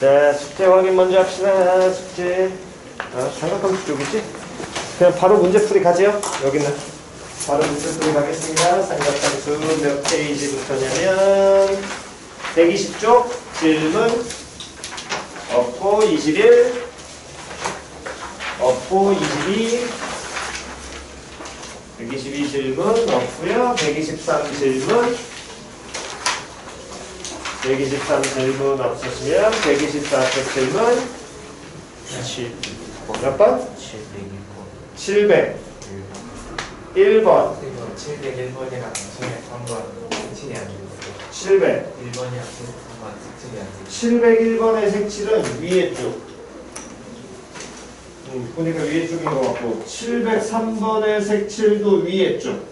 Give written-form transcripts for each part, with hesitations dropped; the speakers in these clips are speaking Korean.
자, 숙제 확인 먼저 합시다. 숙제. 삼각함수 쪽이지? 그냥 바로 문제풀이 가지요? 여기는. 바로 문제풀이 가겠습니다. 삼각함수 몇 페이지부터냐면 120쪽 질문 없고 21 없고 22 122 질문 없고요. 123 질문 123 질문 없으시면 124쪽 질문 7 몇 번? 700 1번 701번이랑 중에 한번 색칠이 안 되고 700 1번이랑 한번 색칠이 안 되고 701번의 색칠은 위에 쪽 보니까 위에 쪽인 것 같고 703번의 색칠도 위에 쪽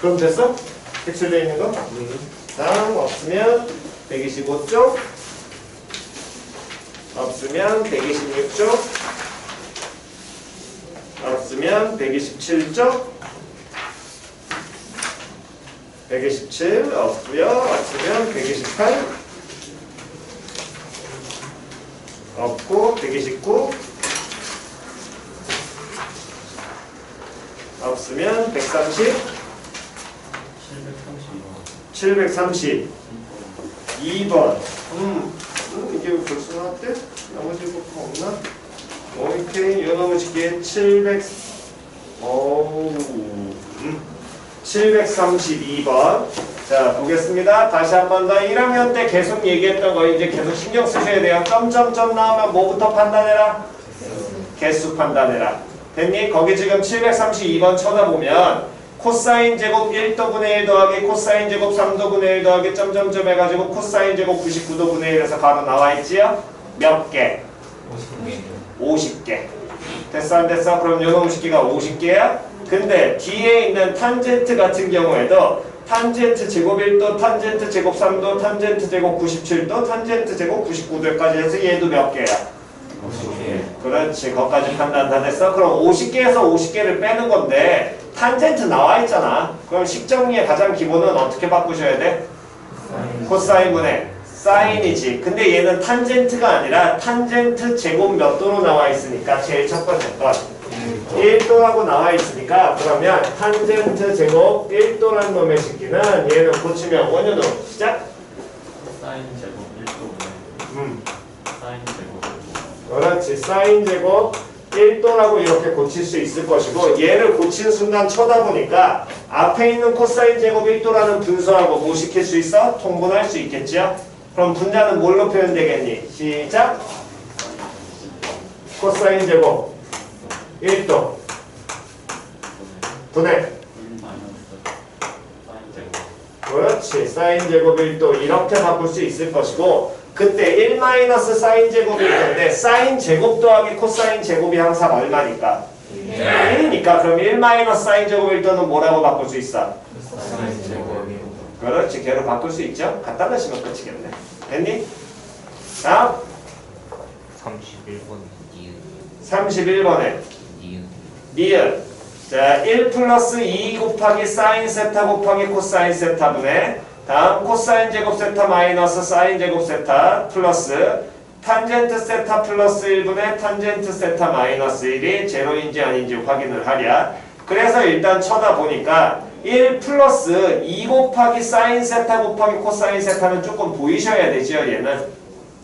그럼 됐어? 색칠되어 있는 거? 다음 없으면 125쪽 없으면 126쪽 없으면 127쪽 127 없고요. 없으면 128 없고 129 없으면 130 732번 이게 왜 벌써 나왔대? 나머지 거 없나? 오케이 이놈의 쉽게 732번 자 보겠습니다. 다시 한 번 더 1학년 때 계속 얘기했던 거 이제 계속 신경 쓰셔야 돼요. 점점점 나오면 뭐부터 판단해라? 개수 판단해라. 됐니? 거기 지금 732번 쳐다보면 코사인 제곱 1도분의 1 더하기 코사인 제곱 3도분의 1 더하기 점점점 해가지고 코사인 제곱 99도분의 1에서 바로 나와있지요? 몇 개? 50개. 됐어 안 됐어? 그럼 요놈 식기가 50개야? 근데 뒤에 있는 탄젠트 같은 경우에도 탄젠트 제곱 1도, 탄젠트 제곱 3도, 탄젠트 제곱 97도, 탄젠트 제곱 99도까지 해서 얘도 몇 개야? 50개. 그렇지. 거기까지 판단 다 됐어? 그럼 50개에서 50개를 빼는 건데 탄젠트 나와 있잖아. 그럼 식정리의 가장 기본은 어떻게 바꾸셔야 돼? 코사인분의 사인이지. 근데 얘는 탄젠트가 아니라 탄젠트 제곱 몇 도로 나와 있으니까 제일 첫 번째 건 1도라고 나와 있으니까 그러면 탄젠트 제곱 1도라는 놈의 식기는 얘는 고치면 원효도 시작. 사인 제곱 1도분의 사인 제곱 그렇지. 사인 제곱 1도라고 이렇게 고칠 수 있을 것이고 얘를 고치는 순간 쳐다보니까 앞에 있는 코사인 제곱 1도라는 분수하고 뭐 시킬 수 있어? 통분할 수 있겠죠? 그럼 분자는 뭘로 표현되겠니? 시작! 코사인 제곱 1도 분해 그렇지. 사인 제곱 1도 이렇게 바꿀 수 있을 것이고 그때 1 사인 제곱일 텐데 사인 제곱 더하기 코사인 제곱이 항상 얼마니까? 1이니까 그럼 1 사인 제곱 1도는 뭐라고 바꿀 수 있어? 사인 제곱이 그렇지. 걔로 바꿀 수 있죠? 갖다 넣으시면 끝이겠네. 됐니? 다음 31번에 니은 자, 1 플러스 2 곱하기 사인 세타 곱하기 코사인 세타분의 다음 코사인 제곱 세타 마이너스 사인 제곱 세타 플러스 탄젠트 세타 플러스 1분의 탄젠트 세타 마이너스 1이 제로인지 아닌지 확인을 하랴. 그래서 일단 쳐다보니까 1 플러스 2 곱하기 사인 세타 곱하기 코사인 세타는 조금 보이셔야 되죠. 얘는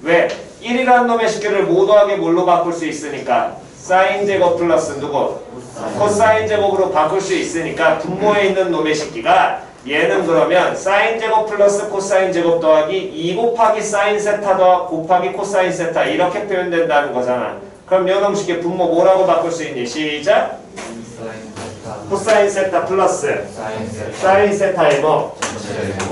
왜? 1이라는 놈의 식기를 모두하게 뭘로 바꿀 수 있으니까 사인 제곱 플러스 누구? 코사인 제곱으로 바꿀 수 있으니까 분모에 있는 놈의 식기가 얘는 그러면 사인 제곱 플러스 코사인 제곱 더하기 2 곱하기 사인 세타 더 곱하기 코사인 세타 이렇게 표현된다는 거잖아. 그럼 요놈 식기 분모 뭐라고 바꿀 수 있니? 시작! 코사인 세타 플러스 사인 세타의 뭐?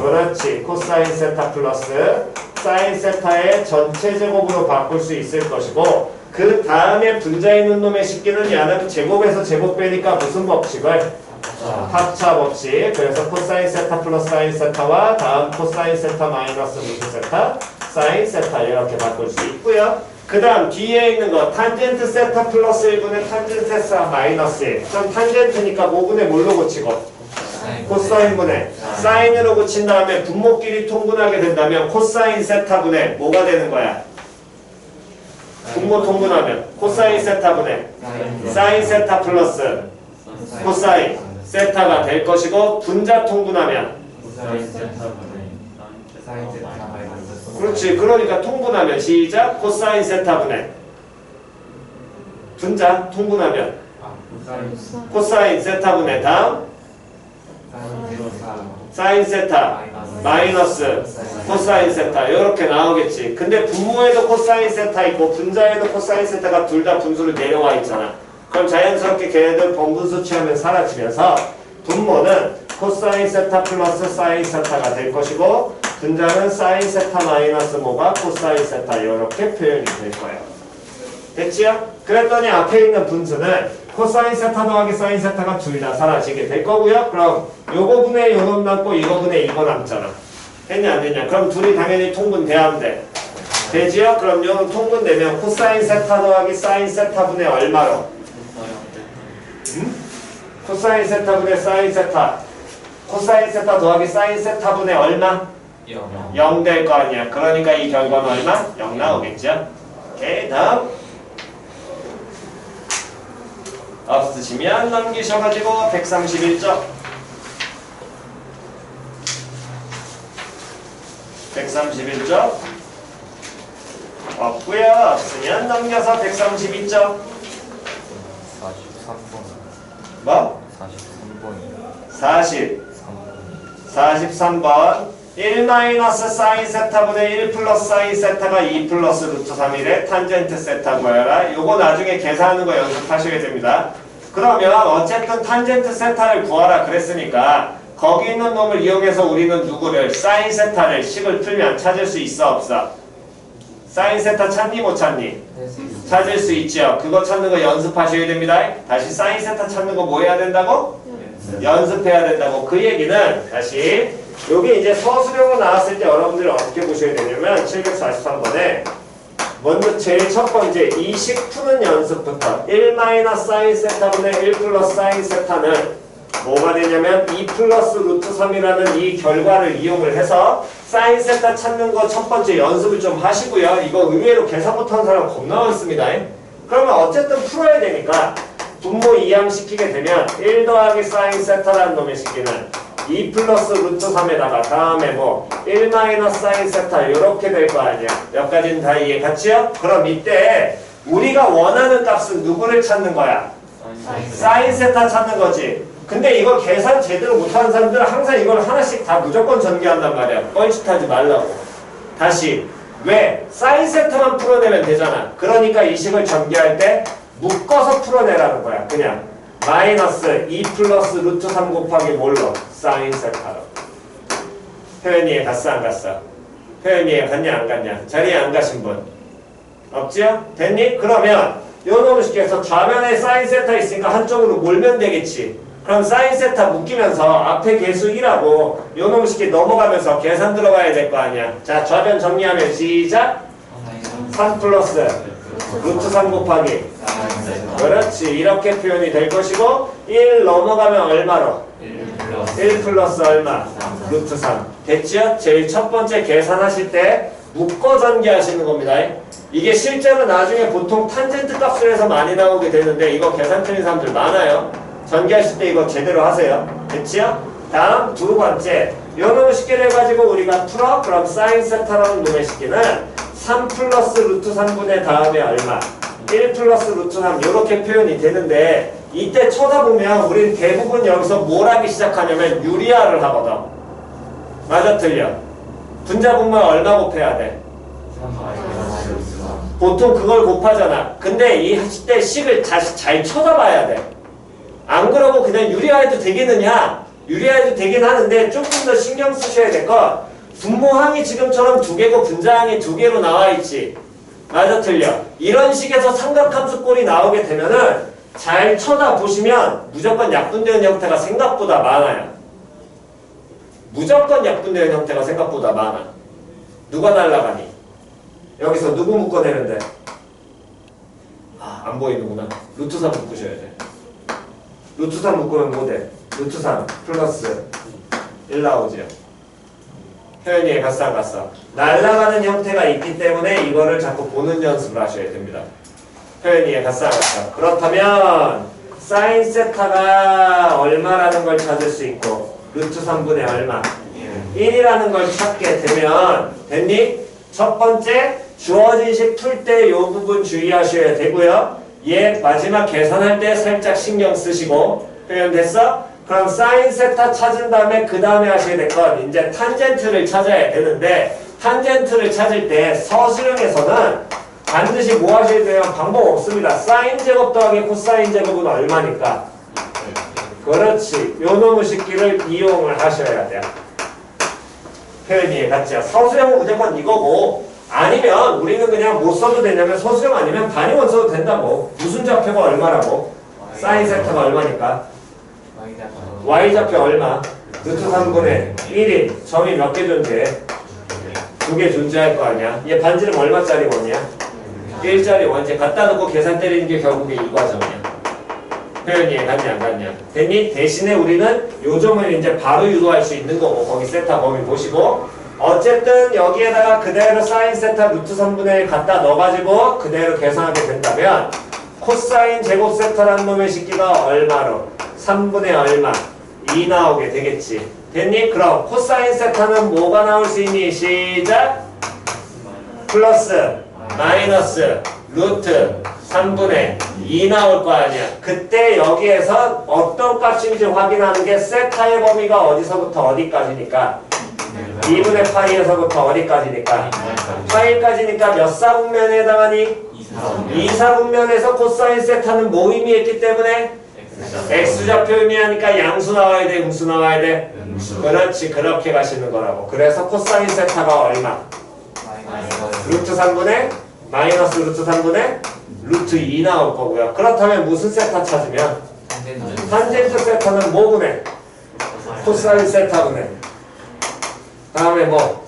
그렇지. 코사인 세타 플러스 사인 세타의 전체 제곱으로 바꿀 수 있을 것이고 그 다음에 분자에 있는 놈의 식기는 얘는 제곱에서 제곱 빼니까 무슨 법칙을? 합차 법칙. 그래서 코사인 세타 플러스 사인 세타와 다음 코사인 세타 마이너스 무슨 세타? 사인 세타 이렇게 바꿀 수 있고요. 그 다음 뒤에 있는 거 탄젠트 세타 플러스 1분의 탄젠트 세타 마이너스 1. 전 탄젠트니까 5분의 뭘로 고치고? 코사인분의 사인으로 붙인 다음에 분모끼리 통분하게 된다면 코사인 세타분의 뭐가 되는 거야? 분모 통분하면 코사인 세타분의 사인 세타 플러스 코사인 세타가 될 것이고 분자 통분하면 그렇지. 그러니까 통분하면 시작 코사인 세타분의 분자 통분하면 코사인 세타분의 다음 사인 세타 마이너스 코사인 세타 이렇게 나오겠지. 근데 분모에도 코사인 세타 있고 분자에도 코사인 세타가 둘 다 분수로 내려와 있잖아. 그럼 자연스럽게 걔네들 번분수 취하면 사라지면서 분모는 코사인 세타 플러스 사인 세타가 될 것이고 분자는 사인 세타 마이너스 뭐가 코사인 세타 이렇게 표현이 될 거예요. 됐지요? 그랬더니 앞에 있는 분수는 코사인 세타 더하기 사인 세타가 둘 다 사라지게 될 거고요. 그럼 요거 분의 요놈 남고 이거 분의 이거 남잖아. 됐냐 안 됐냐? 그럼 둘이 당연히 통분돼야 한대. 되지요? 그럼 요는 통분되면 코사인 세타 더하기 사인 세타 분의 얼마로? 코사인 세타 분의 사인 세타 코사인 세타 더하기 사인 세타 분의 얼마? 0 될 거 아니야. 그러니까 이 결과는 얼마? 0 나오겠죠? 오케이 다음 없으시면 넘기셔가지고 131쪽 131쪽 없고요. 없으면 넘겨서 132쪽 43번 뭐? 43번 1 마이너스 사인 세타분의 1 플러스 사인 세타가 2 플러스 루트 3이래. 탄젠트 세타 구해라. 요거 나중에 계산하는 거 연습하셔야 됩니다. 그러면 어쨌든 탄젠트 세타를 구하라 그랬으니까 거기 있는 놈을 이용해서 우리는 누구를 사인 세타를 식을 풀면 찾을 수 있어 없어? 사인 세타 찾니 못 찾니? 찾을 수 있죠. 그거 찾는 거 연습하셔야 됩니다. 다시 사인 세타 찾는 거 뭐 해야 된다고? 연습해야 된다고. 그 얘기는 다시 여기 이제 서술형으로 나왔을 때 여러분들이 어떻게 보셔야 되냐면 743번에 먼저 제일 첫 번째 이식 푸는 연습부터 1 마이너스 사인 세타분의 1 플러스 사인 세타는 뭐가 되냐면 2 플러스 루트 3이라는 이 결과를 이용을 해서 사인 세타 찾는 거 첫 번째 연습을 좀 하시고요. 이거 의외로 계산 못하는 사람 겁나 많습니다. 그러면 어쨌든 풀어야 되니까 분모 이항시키게 되면 1 더하기 사인 세타라는 놈의 식기는 2 플러스 루트 3에다가 다음에 뭐 1 마이너스 사인 세타 이렇게 될 거 아니야. 몇 가지는 다 이해 갔지요? 그럼 이때 우리가 원하는 값은 누구를 찾는 거야? 사인 세타 찾는 거지. 근데 이거 계산 제대로 못하는 사람들은 항상 이걸 하나씩 다 무조건 전개한단 말이야. 뻘짓하지 말라고. 다시 왜? 사인 세타만 풀어내면 되잖아. 그러니까 이 식을 전개할 때 묶어서 풀어내라는 거야. 그냥 마이너스 2 플러스 루트 3 곱하기 뭘로? 사인 세타로. 표현 이해 갔어 안 갔어? 표현 이해 갔냐 안 갔냐? 자리에 안 가신 분? 없지요? 됐니? 그러면 요 놈을 시켜서 좌면에 사인 세타 있으니까 한쪽으로 몰면 되겠지. 그럼 사인 세타 묶이면서 앞에 계수 1하고 요 놈을 시켜 넘어가면서 계산 들어가야 될 거 아니야. 자 좌변 정리하면 시작. 3 플러스 루트 3 곱하기 그렇지. 이렇게 표현이 될 것이고 1 넘어가면 얼마로? 1 플러스 얼마? 루트 3 됐죠? 제일 첫 번째 계산하실 때 묶어 전개하시는 겁니다. 이게 실제로 나중에 보통 탄젠트 값을 해서 많이 나오게 되는데 이거 계산 틀린 사람들 많아요. 전개하실 때 이거 제대로 하세요. 됐죠? 다음 두 번째 요 놈의 식기를 해가지고 우리가 풀어. 그럼 사인 세타라는 놈의 식기는 3 플러스 루트 3분의 다음에 얼마? 1 플러스 루트 3 이렇게 표현이 되는데 이때 쳐다보면 우리는 대부분 여기서 뭘 하기 시작하냐면 유리화를 하거든. 맞아 틀려? 분자 분모에 얼마 곱해야 돼? 보통 그걸 곱하잖아. 근데 이때 식을 다시 잘 쳐다봐야 돼. 안 그러고 그냥 유리화해도 되겠느냐? 유리화해도 되긴 하는데 조금 더 신경 쓰셔야 될 거 분모항이 지금처럼 2개고 분자항이 2개로 나와 있지. 맞아 틀려? 이런 식에서 삼각함수 꼴이 나오게 되면은 잘 쳐다보시면 무조건 약분되는 형태가 생각보다 많아요. 무조건 약분되는 형태가 생각보다 많아. 누가 날라가니? 여기서 누구 묶어내는데? 안 보이는구나. 루트 3 묶으셔야 돼. 루트 3 묶으면 뭐 돼? 루트 3 플러스 1 나오죠. 표현이 같어 안 같어? 날아가는 형태가 있기 때문에 이거를 자꾸 보는 연습을 하셔야 됩니다. 표현이 같어 안 같어? 그렇다면 사인 세타가 얼마라는 걸 찾을 수 있고 루트 3분의 얼마? 1이라는 걸 찾게 되면 됐니? 첫 번째 주어진 식 풀 때 이 부분 주의하셔야 되고요. 얘 마지막 계산할 때 살짝 신경 쓰시고 표현 됐어? 그럼 사인 세타 찾은 다음에 그 다음에 하셔야 될 건 이제 탄젠트를 찾아야 되는데 탄젠트를 찾을 때 서술형에서는 반드시 뭐 하셔야 돼요? 방법 없습니다. 사인 제곱 더하기 코사인 제곱은 얼마니까? 그렇지. 요 놈의 식기를 이용을 하셔야 돼요. 표현이 같죠? 서술형은 무조건 이거고 아니면 우리는 그냥 못 써도 되냐면 서술형 아니면 단위원 써도 된다고. 무슨 좌표가 얼마라고? 사인 세타가 얼마니까? y좌표 얼마? 루트 3분의 1인 점이 몇 개 존재해? 2개 존재할 거 아니야? 얘 반지름 얼마짜리 원이야? 1짜리 원지 갖다 놓고 계산 때리는 게 결국에 이 과정이야. 표현이 같냐 안 같냐? 됐니? 대신에 우리는 요 점을 이제 바로 유도할 수 있는 거고 거기 세타 범위 보시고 어쨌든 여기에다가 그대로 사인 세타 루트 3분의 1 갖다 넣어가지고 그대로 계산하게 된다면 코사인 제곱 세타라는 놈의 식기가 얼마로? 3분의 얼마? 2 나오게 되겠지. 됐니? 그럼 코사인 세타는 뭐가 나올 수 있니? 시작! 플러스 마이너스 루트 3분의 2 나올 거 아니야. 그때 여기에서 어떤 값인지 확인하는 게 세타의 범위가 어디서부터 어디까지니까 2분의 파이에서부터 어디까지니까 파이까지니까 몇 사분면에 해당하니? 2 사분면에서 코사인 세타는 뭐 의미했기 때문에 X좌표 의미하니까 양수 나와야 돼? 음수 나와야 돼? 그렇지. 그렇게 가시는 거라고. 그래서 코사인 세타가 얼마? 루트 3분의 마이너스 루트 3분의 루트 2 나올 거고요. 그렇다면 무슨 세타 찾으면? 탄젠트 세타는 뭐 분의? 코사인 세타 분의 다음에 뭐?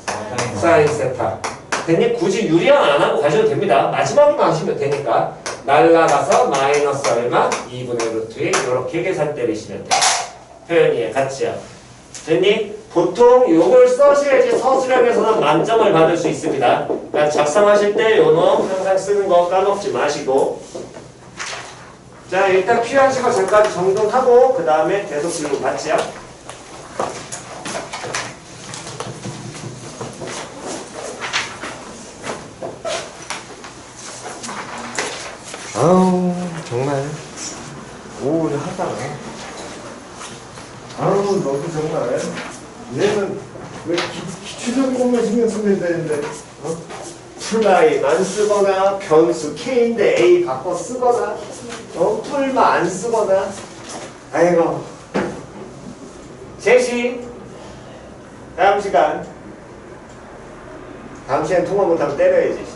사인 세타. 됐니? 굳이 유리한 안 하고 가셔도 됩니다. 마지막에만 하시면 되니까. 날라가서 마이너스 얼마? 2분의 루트 2 이렇게 계산 때리시면 돼요. 표현이 같이요. 됐니? 보통 요걸 써셔야지 서술형에서는 만점을 받을 수 있습니다. 그러니까 작성하실 때 요 놈 항상 쓰는 거 까먹지 마시고 자 일단 필요한 시간 전까지 정돈하고 그 다음에 계속 들고 받지요. 아우 정말 오래 하다가 아우 너도 정말 얘는 왜 기초적인 것만 신경 쓰면 되는데 풀라인 안 쓰거나 변수 K인데 A 바꿔 쓰거나 풀만 안 쓰거나 아이고 제시 다음 시간 다음 시간 통화 못하면 때려야지.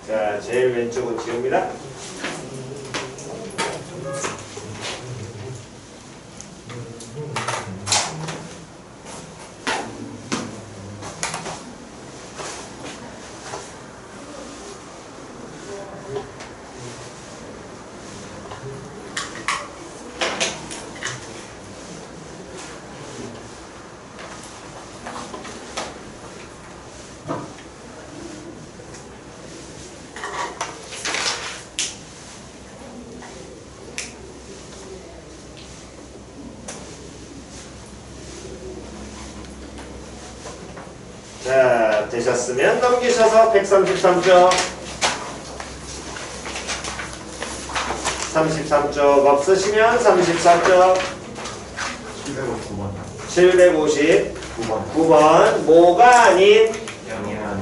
자, 제일 왼쪽은 지웁니다. 자, 되셨으면 넘기셔서 133쪽. 33쪽 없으시면 34쪽. 759번. 뭐가 아닌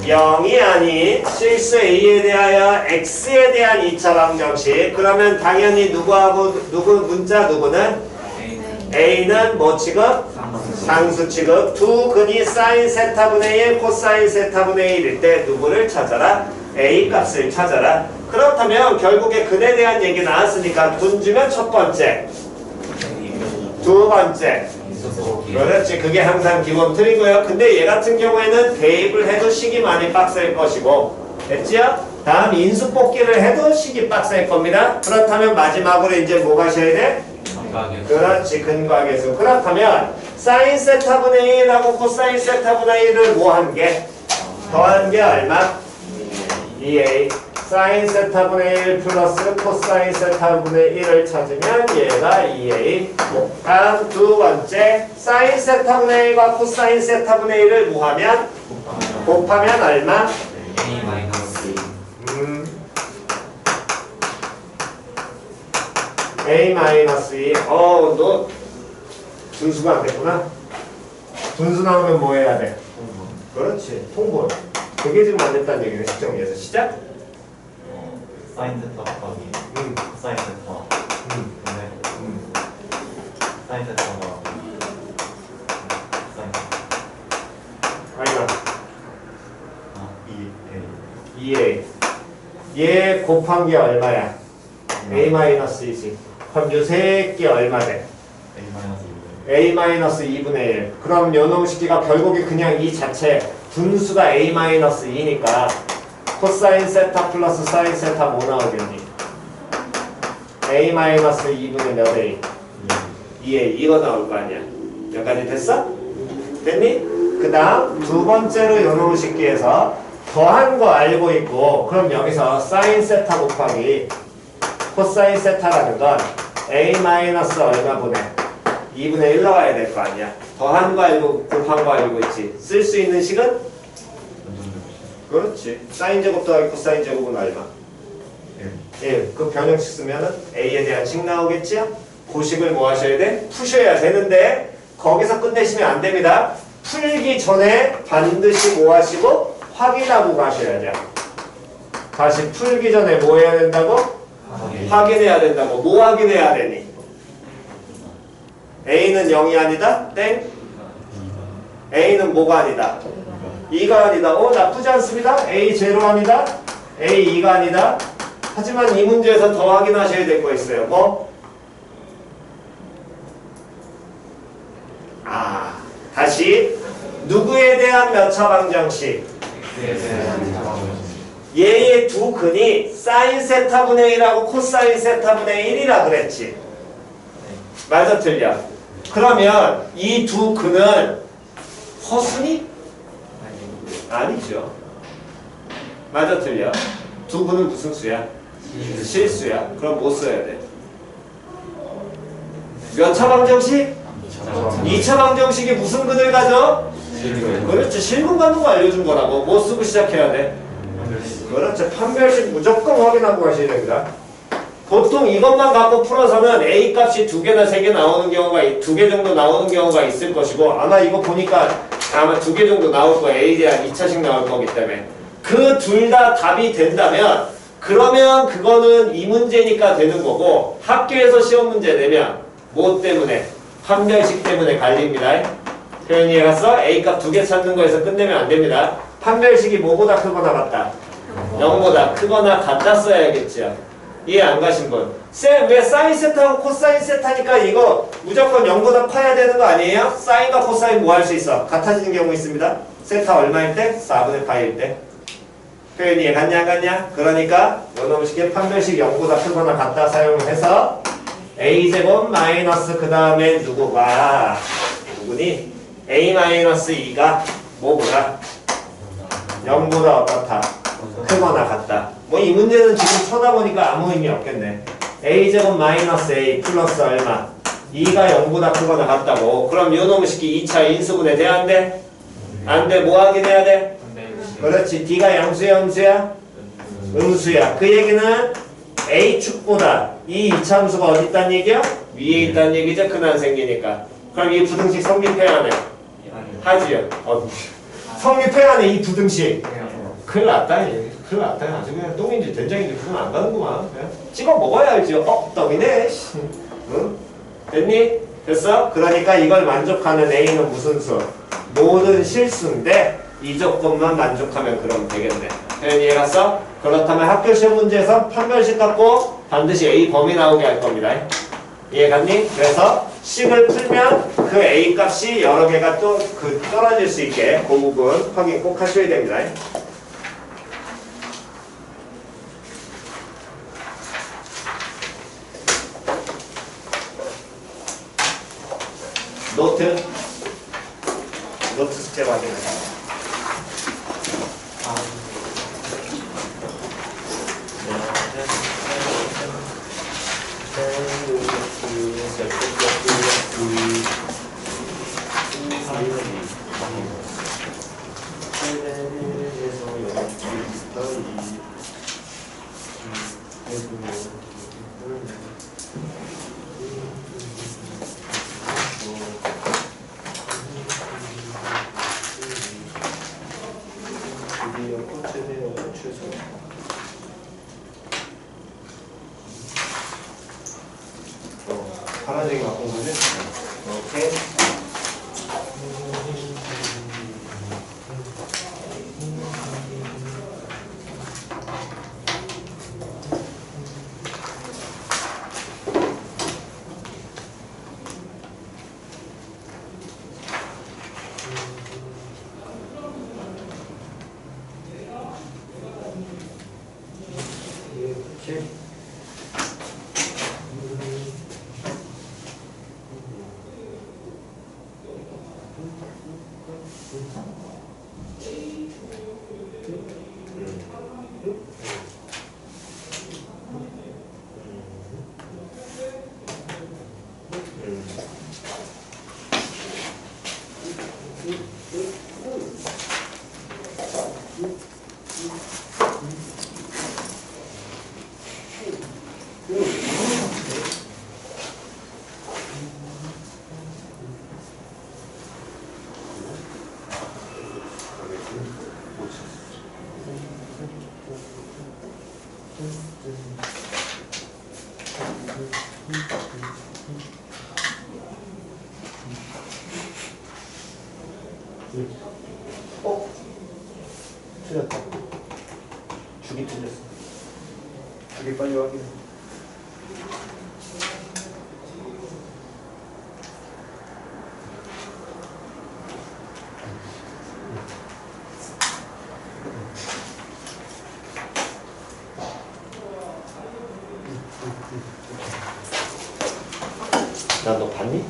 0이 아닌 실수 A에 대하여 X에 대한 2차 방정식. 그러면 당연히 누구하고 문자 누구는? A는 뭐 취급? 상수 취급. 두 근이 사인 세타분의 1 코사인 세타분의 1일 때 누구를 찾아라? A 값을 찾아라. 그렇다면 결국에 근에 대한 얘기 나왔으니까 분 주면 첫 번째, 두 번째. 그렇지. 그게 항상 기본 틀이고요. 근데 얘 같은 경우에는 대입을 해도 식이 많이 빡셀 것이고, 됐지요? 다음 인수 뽑기를 해도 식이 빡셀 겁니다. 그렇다면 마지막으로 이제 뭐 가셔야 돼? 그렇지. 근과계수. 그렇다면 사인 세타분의 1하고 코사인 세타분의 1을 뭐 한 게? 더한 게 얼마? 2a. 사인 세타분의 1 플러스 코사인 세타분의 1을 찾으면 얘가 2a. 다음 두 번째, 사인 세타분의 1과 코사인 세타분의 1을 뭐하면? 곱하면 얼마? a-2. 너 분수가 안 됐구나. 분수 나오면 뭐 해야 돼? 그렇지. 통분. 그게 지금 안 됐다는 얘기네. 시정리해서 시작. 사인 세타 곱하기 사인 세타 근데 사인 세타가 사인 아이가 아 2a. 얘 곱한 게 얼마야? a-2지. 그럼 요 세 개 얼마 돼? a-2분의 1. 그럼 요놈식기가 결국에 그냥 이 자체 분수가 a-2니까 코사인 세타 플러스 사인 세타 뭐 나오겠니? a-2분의 몇 a? 2a. 이거 나올 거 아니야. 여기까지 됐어? 됐니? 그 다음 두 번째로 요놈 식기에서 더한 거 알고 있고, 그럼 여기서 사인 세타 곱하기 코사인 세타라는 건 a 마이너스 얼마 분의 2분의 1 나와야 될 거 아니야. 더한 거 알고 곱한 거 알고 있지. 쓸 수 있는 식은? 그렇지. 사인 제곱 더하기 코사인 제곱은 얼마? 1. 그 변형식 쓰면은 a에 대한 식 나오겠지요? 그 식을 뭐 하셔야 돼? 푸셔야 되는데 거기서 끝내시면 안 됩니다. 풀기 전에 반드시 뭐 하시고 확인하고 가셔야 돼요. 다시 풀기 전에 뭐 해야 된다고? 확인해야 된다고. 뭐 확인해야 되니? a는 0이 아니다? 땡? a는 뭐가 아니다? 2가 아니다. 나쁘지 않습니다. a 제로 아니다. a 2가 아니다. 하지만 이 문제에서 더 확인하셔야 될 거 있어요. 뭐? 다시 누구에 대한 몇 차 방정식? 얘의 두 근이 사인 세타분의 1하고 코사인 세타분의 1이라 그랬지. 맞아 틀려? 그러면 이 두 근은 허수니? 아니죠. 맞아 틀려? 두 근은 무슨 수야? 실수야. 그럼 뭐 써야 돼? 몇 차 방정식? 2차 방정식이 무슨 근을 가져? 그렇죠. 실근 갖는 거 알려준 거라고. 뭐 쓰고 시작해야 돼? 그렇죠. 판별식 무조건 확인하고 가셔야 됩니다. 보통 이것만 갖고 풀어서는 A 값이 2개나 3개 나오는 경우가 2개 정도 나오는 경우가 있을 것이고, 아마 이거 보니까 아마 2개 정도 나올 거예요. A에 대한 2차식 나올 거기 때문에. 그 둘 다 답이 된다면 그러면 그거는 이 문제니까 되는 거고, 학교에서 시험 문제 내면 뭐 때문에? 판별식 때문에 갈립니다. 표현 이해갔어? A값 2개 찾는 거에서 끝내면 안 됩니다. 판별식이 뭐보다 크거나 같다? 0보다 크거나 같다 써야겠죠. 이해 안 가신 분? 쌤, 왜 사인 세타하고 코사인 세타니까 이거 무조건 0보다 커야 되는 거 아니에요? 사인과 코사인 뭐 할 수 있어? 같아지는 경우 있습니다. 세타 얼마일 때? 4분의 파일 때. 표현 이해 갔냐 안 갔냐? 그러니까 요놈 식의 판별식 0보다 크거나 같다 사용해서 a제곱 마이너스 그 다음에 누구니? a-2가 뭐보다? 0보다 어떻다? 크거나 같다. 뭐 이 문제는 지금 쳐다보니까 아무 의미 없겠네. a제곱 마이너스 a 플러스 얼마? 2가 0보다 크거나 같다고. 그럼 요놈 식이 2차 인수분해 돼야 안 돼? 안 돼. 뭐 하긴 해야 돼? 근데 그렇지. D가 양수야, 음수야? 음수야. 그 얘기는 A축보다 이 이차함수가 어디 있다는 얘기야? 위에 있다는 얘기죠. 근한 생기니까. 그럼 이 부등식 성립해야 하네. 하지요. 성립해야 하네, 이 부등식. 큰일 났다, 얘. 큰일 났다. 아주 그냥 똥인지 된장인지 그건 안 가는구만. 그냥 찍어 먹어야 알지. 똥이네. 응? 됐니? 됐어? 그러니까 이걸 만족하는 A는 무슨 수? 모든 실수인데 이 조건만 만족하면 그럼 되겠네. 됐니? 이해갔어? 그렇다면 학교 시험 문제에서 판별식 갖고 반드시 A 범위 나오게 할 겁니다. 이해갔니? 그래서 식을 풀면 그 A 값이 여러 개가 또 떨어질 수 있게 그 부분 확인 꼭 하셔야 됩니다. 노트 숙제 확인해. 파란색이 바꾼 거지? 오케이. 틀렸다. 주기 틀렸어. 주기 빨리 확인해. 나 너 봤니?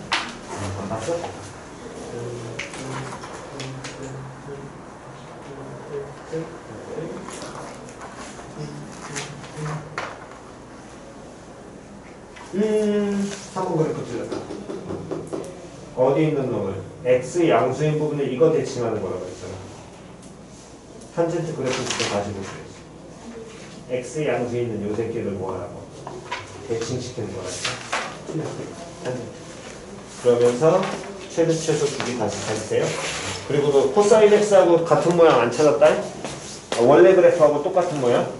안 봤어? 한번 그래프 틀렸다. 어디 있는 놈을 x 양수인 부분에 이거 대칭하는 거라고 했잖아. 탄젠트 그래프 때 가지고 있어. x 양수에 있는 요 새끼를 뭐하라고 대칭시키는 거라니까. 탄젠트. 그러면서 최소 두개 다시 찾으세요. 그리고 또 코사인 x하고 같은 모양 안 찾았다? 원래 그래프하고 똑같은 모양.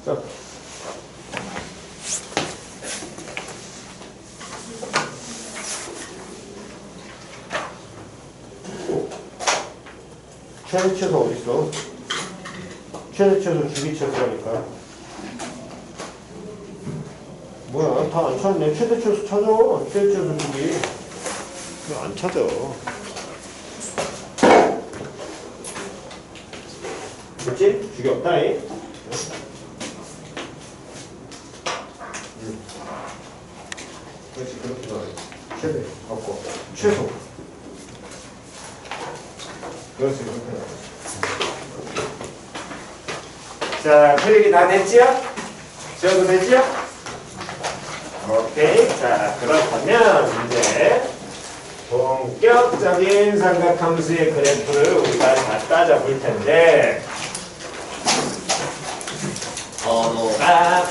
자. 최대최소 어딨어? 최대최소 주기최소라니까. 뭐야, 다 안 찾네. 최대최소 찾아. 최대최소 주기. 왜 안 찾아? 됐지? 주기 없다, 이? 그렇지, 그렇게 나와야지. 최대, 없고. 최소. 그렇지, 그렇게 나와야지. 자, 표현이 다 됐지요? 지워도 되지요? 오케이. 자, 그렇다면 이제 본격적인 삼각함수의 그래프를 우리가 다 따져볼 텐데 번호가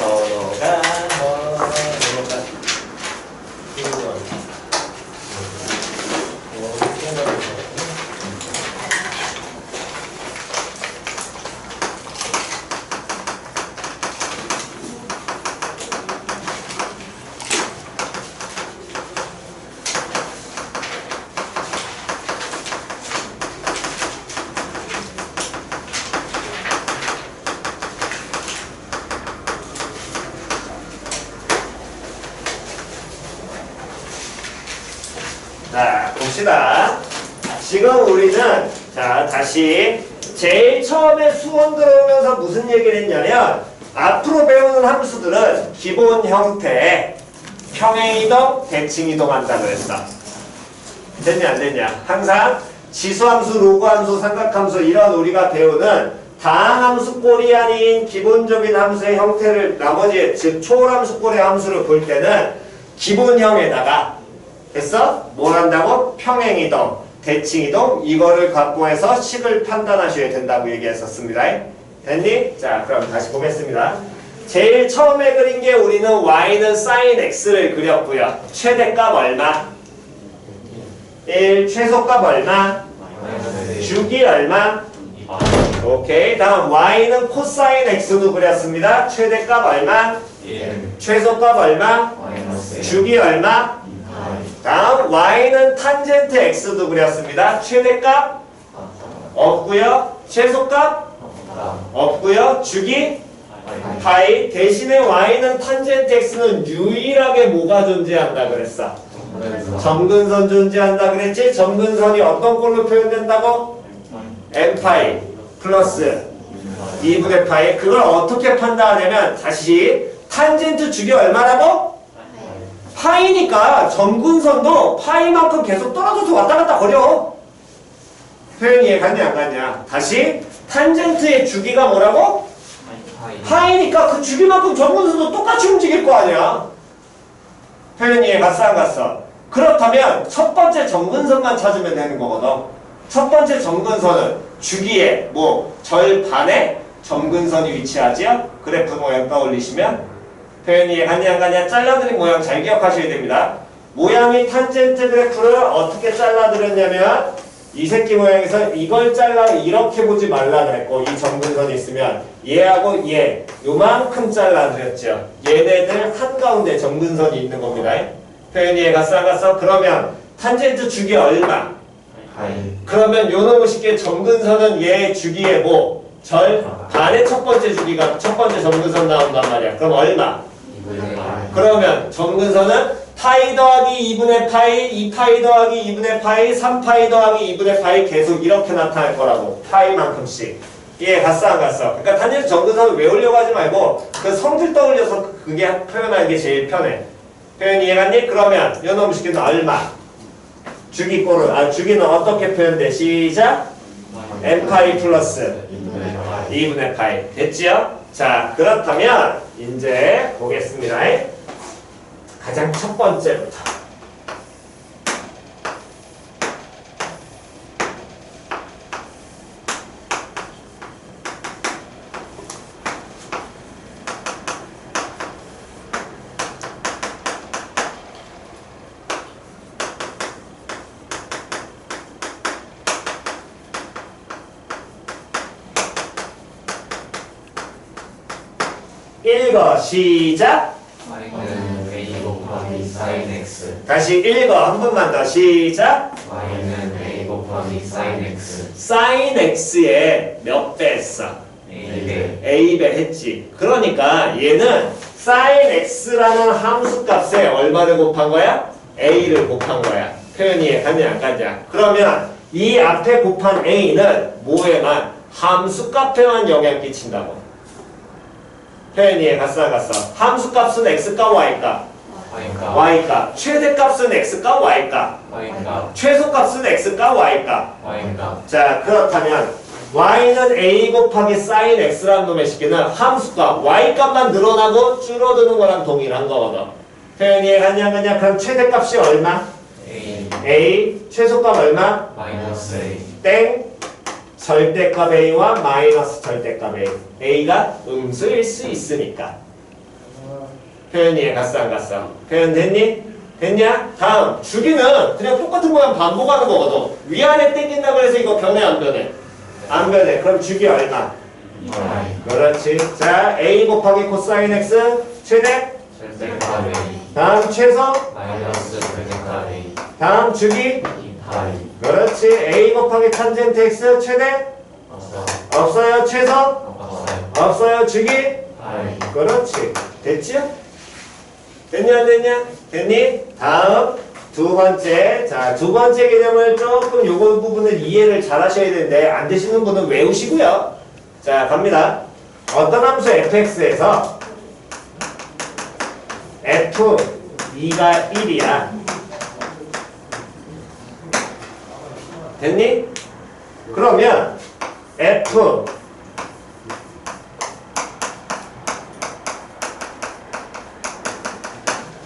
자, 봅시다. 지금 우리는 자, 다시 제일 처음에 수원 들어오면서 무슨 얘기를 했냐면 앞으로 배우는 함수들은 기본 형태에 평행이동, 대칭이동 한다고 그랬어. 됐냐 안 됐냐? 항상 지수함수, 로그함수, 삼각함수 이런 우리가 배우는 다항함수 꼴이 아닌 기본적인 함수의 형태를 나머지 즉 초월함수 꼴의 함수를 볼 때는 기본형에다가 됐어? 뭘 한다고? 평행이동, 대칭이동 이거를 갖고 해서 식을 판단하셔야 된다고 얘기했었습니다. 됐니? 자, 그럼 다시 보겠습니다. 제일 처음에 그린 게 우리는 y는 sin x를 그렸고요. 최대값 얼마? 1, 최소값 얼마? 주기 얼마? 오케이. 다음 y는 코사인 x도 그렸습니다. 최대값 얼마? 최소값 얼마? 주기 얼마? 다음 y는 탄젠트 x도 그렸습니다. 최대값 없고요. 최소값 없고요. 주기 파이. 대신에 y는 탄젠트 x는 유일하게 뭐가 존재한다 그랬어? 점근선 존재한다 그랬지? 점근선이 어떤 꼴로 표현된다고? n파이 플러스 2분의 파이. 그걸 어떻게 판단하냐면 다시 탄젠트 주기 얼마라고? 파이니까 점근선도 파이만큼 계속 떨어져서 왔다 갔다 거려. 표현 이해 갔냐 안 갔냐? 다시 탄젠트의 주기가 뭐라고? 파이니까 그 주기만큼 점근선도 똑같이 움직일 거 아니야. 표현 이해 갔어 안 갔어? 그렇다면 첫 번째 점근선만 찾으면 되는 거거든. 첫 번째 점근선은 주기의 뭐 절반의 점근선이 위치하지요? 그래프 모양 떠올리시면 표현 이해 갔냐 안 갔냐? 잘라드린 모양 잘 기억하셔야 됩니다. 모양이 탄젠트 그래프를 어떻게 잘라드렸냐면 이 새끼 모양에서 이걸 잘라 이렇게 보지 말라 그랬고 이 점근선이 있으면 얘하고 얘 요만큼 잘라드렸죠. 얘네들 한가운데 점근선이 있는 겁니다. 표현 이해 갔어 안 갔어? 그러면 탄젠트 주기 얼마? 그러면 요놈의 쉽게 점근선은 얘 주기의 뭐? 반의 첫 번째 주기가 첫 번째 점근선 나온단 말이야. 그럼 얼마? 그러면 점근선은 파이 더하기 2분의 파이, 2파이 더하기 2분의 파이, 3파이 더하기 2분의 파이 계속 이렇게 나타날 거라고. 파이만큼씩. 이해 갔어 안 갔어? 그러니까 단지 점근선을 외우려고 하지 말고 그 성질 떠올려서 그게 표현하기 제일 편해. 표현 이해 갔니? 그러면 요놈 식기는 얼마? 주기꼴은 주기는 어떻게 표현돼? 시작! n파이 플러스 2분의 파이. 됐지요? 자, 그렇다면 이제 보겠습니다. 가장 첫 번째부터 읽어 시작. y는 a 곱하기 sin x. 다시 읽어 한 번만 더 시작. y는 a 곱하기 sin x. sin x에 몇 배 했어? a배. a배 했지. 그러니까 얘는 sin x라는 함수값에 얼마를 곱한 거야? a를 곱한 거야. 표현이 이해 갔냐 안 갔냐? 그러면 이 앞에 곱한 a는 뭐에만? 함수값에만 영향 끼친다고. 표현 이해 갔어 안 갔어? 함수값은 x값 y값. y값. 최대값은 x값 y값. 최소값은 x값 y값. 자, 그렇다면 y는 a 곱하기 sin x라는 놈의 식기는 함수값 y 값만 늘어나고 줄어드는 거랑 동일한 거거든. 표현이 이해가냐? 그냥 그럼 최대값이 얼마? a 최소값 얼마? 마이너스 A. 땡 절대값 a와 마이너스 절대값 a. a가 음수일 수 있으니까. 표현 이해 갔어 안 갔어? 표현 됐니? 됐냐? 다음 주기는 그냥 똑같은 모양 반복하는 거거든. 위아래 땡긴다고 해서 이거 변해 안 변해? 안 변해. 그럼 주기 얼마? 그렇지. 자 a 곱하기 코사인 x 최대. 절대값 A. 다음 최소. 마이너스 절대값 A. 다음 주기. 2파이. 그렇지. a 곱하기 탄젠트 x 최대. 없어. 없어요. 최소. 없어요. 없어요. 주기. 파이. 그렇지. 됐지요? 됐냐 안 됐냐? 됐니? 다음 두 번째. 자, 두 번째 개념을 조금 요거 부분을 이해를 잘 하셔야 되는데 안 되시는 분은 외우시고요. 자, 갑니다. 어떤 함수 fx에서 f2가 1이야. 됐니? 그러면 f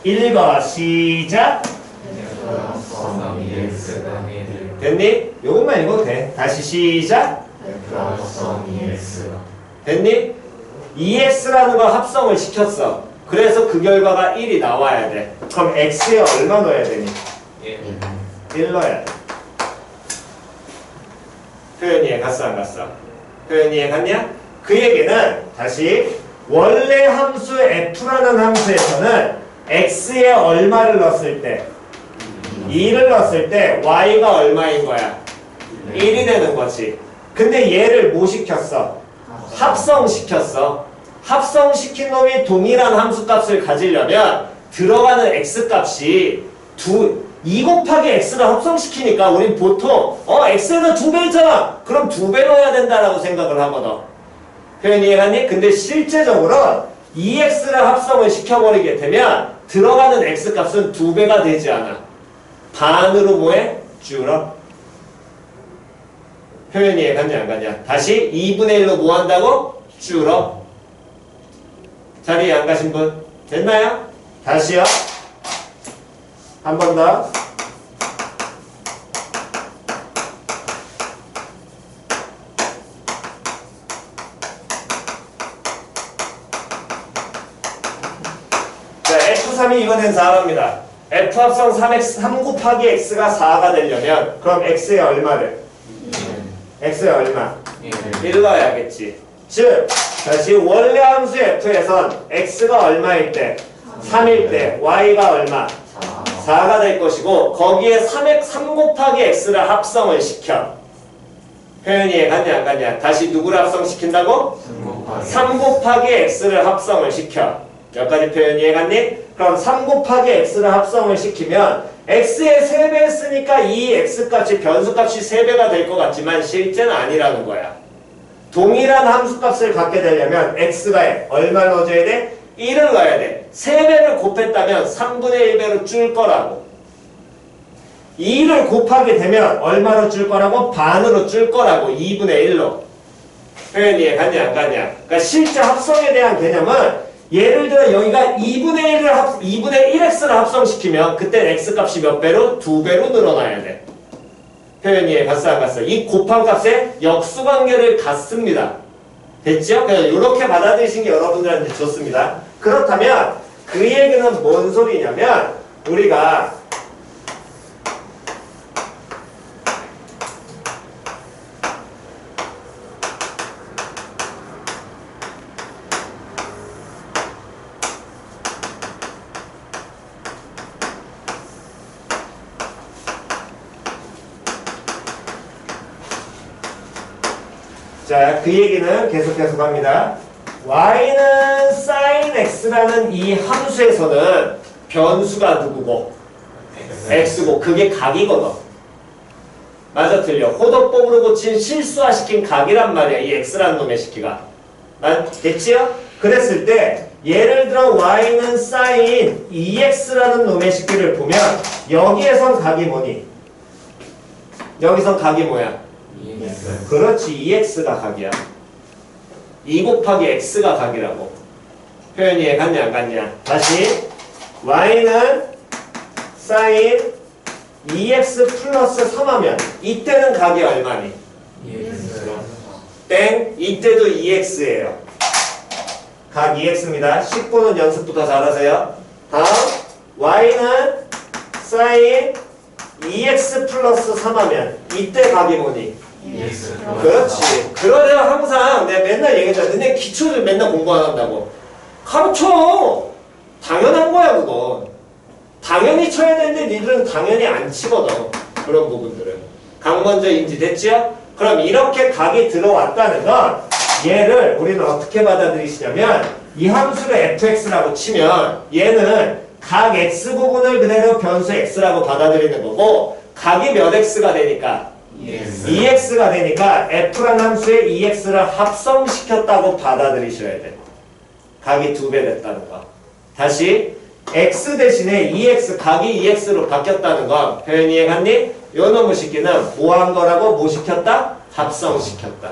1번 시작. 플러스 2x 더하기 1. 됐니? 요것만 읽어도 돼. 다시 시작. 플러스 2x. 됐니? 2x라는 거 합성을 시켰어. 그래서 그 결과가 1이 나와야 돼. 그럼 x에 얼마 넣어야 되니? 1 넣어야 돼. 표현 이해 갔어 안 갔어? 표현 이해 갔냐? 그 얘기는 다시 원래 함수 f라는 함수에서는 x에 얼마를 넣었을 때 2를 넣었을 때 y가 얼마인 거야? 1이 되는 거지. 근데 얘를 뭐 시켰어? 합성시켰어. 합성시킨 놈이 동일한 함수값을 가지려면 들어가는 x값이 2 곱하기 x를 합성시키니까 우린 보통 x에다 2배 있잖아. 그럼 2배 넣어야 된다라고 생각을 하거든. 표현 이해갔니? 근데 실제적으로 2x를 합성을 시켜버리게 되면 들어가는 x값은 2배가 되지 않아. 반으로 뭐해? 줄어. 표현 이해갔냐 안 갔냐? 다시 2분의 1로 뭐 한다고? 줄어. 자리에 안 가신 분? 됐나요? 다시요. 한 번 더. 자, F3이 이번엔 4입니다. F 합성 3 곱하기 X가 4가 되려면 그럼 X에 얼마를? X에 얼마? 1 넣어야겠지. 즉, 다시 원래 함수 F에선 X가 얼마일 때? 3일 때 Y가 얼마? 4가 될 것이고 거기에 3 곱하기 X를 합성을 시켜. 표현이 이해갔냐 안 갔냐? 다시 누구를 합성시킨다고? 3 곱하기 X를 합성을 시켜. 여기까지 표현이 이해갔니? 그럼 3 곱하기 X를 합성을 시키면 X에 3배 했으니까 이 X값이 변수값이 3배가 될 것 같지만 실제는 아니라는 거야. 동일한 함수값을 갖게 되려면 X가 얼마 넣어줘야 돼? 1을 넣어야 돼. 3배를 곱했다면 3분의 1배로 줄 거라고. 2를 곱하게 되면 얼마로 줄 거라고? 반으로 줄 거라고. 2분의 1로. 표현이 이해갔냐 안 갔냐? 그러니까 실제 합성에 대한 개념은 예를 들어 여기가 2분의 1x를 합성시키면 그때 x값이 몇 배로? 2배로 늘어나야 돼. 표현이 이해 갔어 안 갔어? 이 곱한 값의 역수관계를 갖습니다. 됐죠? 그냥 이렇게 받아들이신 게 여러분들한테 좋습니다. 그렇다면 그 얘기는 뭔 소리냐면 우리가 자, 그 얘기는 계속 합니다. y는 sin x라는 이 함수에서는 변수가 누구고? x고 그게 각이거든. 맞아 틀려. 호도법으로 고친 실수화시킨 각이란 말이야. 이 x라는 놈의 식기가. 됐지요? 그랬을 때 예를 들어 y는 sin 2x라는 놈의 식기를 보면 여기에선 각이 뭐니? 여기선 각이 뭐야? EX. 그렇지. 2x가 각이야. 2 곱하기 x가 각이라고. 표현이 이해 갔냐 안 갔냐. 다시 y는 sin 2x 플러스 3하면 이때는 각이 얼마니? EX. 땡. 이때도 2x예요. 각 2x입니다. 10분은 연습부터 잘하세요. 다음 y는 sin 2x 플러스 3하면 이때 각이 뭐니? EX. 그렇지. 그러려면 항상 내가 맨날 얘기했잖아. 너네 기초를 맨날 공부 안 한다고. 가르쳐. 당연한 거야 그건. 당연히 쳐야 되는데 니들은 당연히 안 치거든. 그런 부분들은. 각 먼저 인지됐죠? 그럼 이렇게 각이 들어왔다는 건 얘를 우리는 어떻게 받아들이시냐면 이 함수를 fx라고 치면 얘는 각 x 부분을 그대로 변수 x라고 받아들이는 거고 각이 몇 x가 되니까 EX. 2x가 되니까 f라는 함수에 2x를 합성시켰다고 받아들이셔야 돼. 각이 2배 됐다는 거. 다시 x 대신에 2x, 각이 2x로 바뀌었다는 건 표현 이해갔니? 요 놈의 식기는 뭐 한 거라고? 뭐 시켰다? 합성시켰다.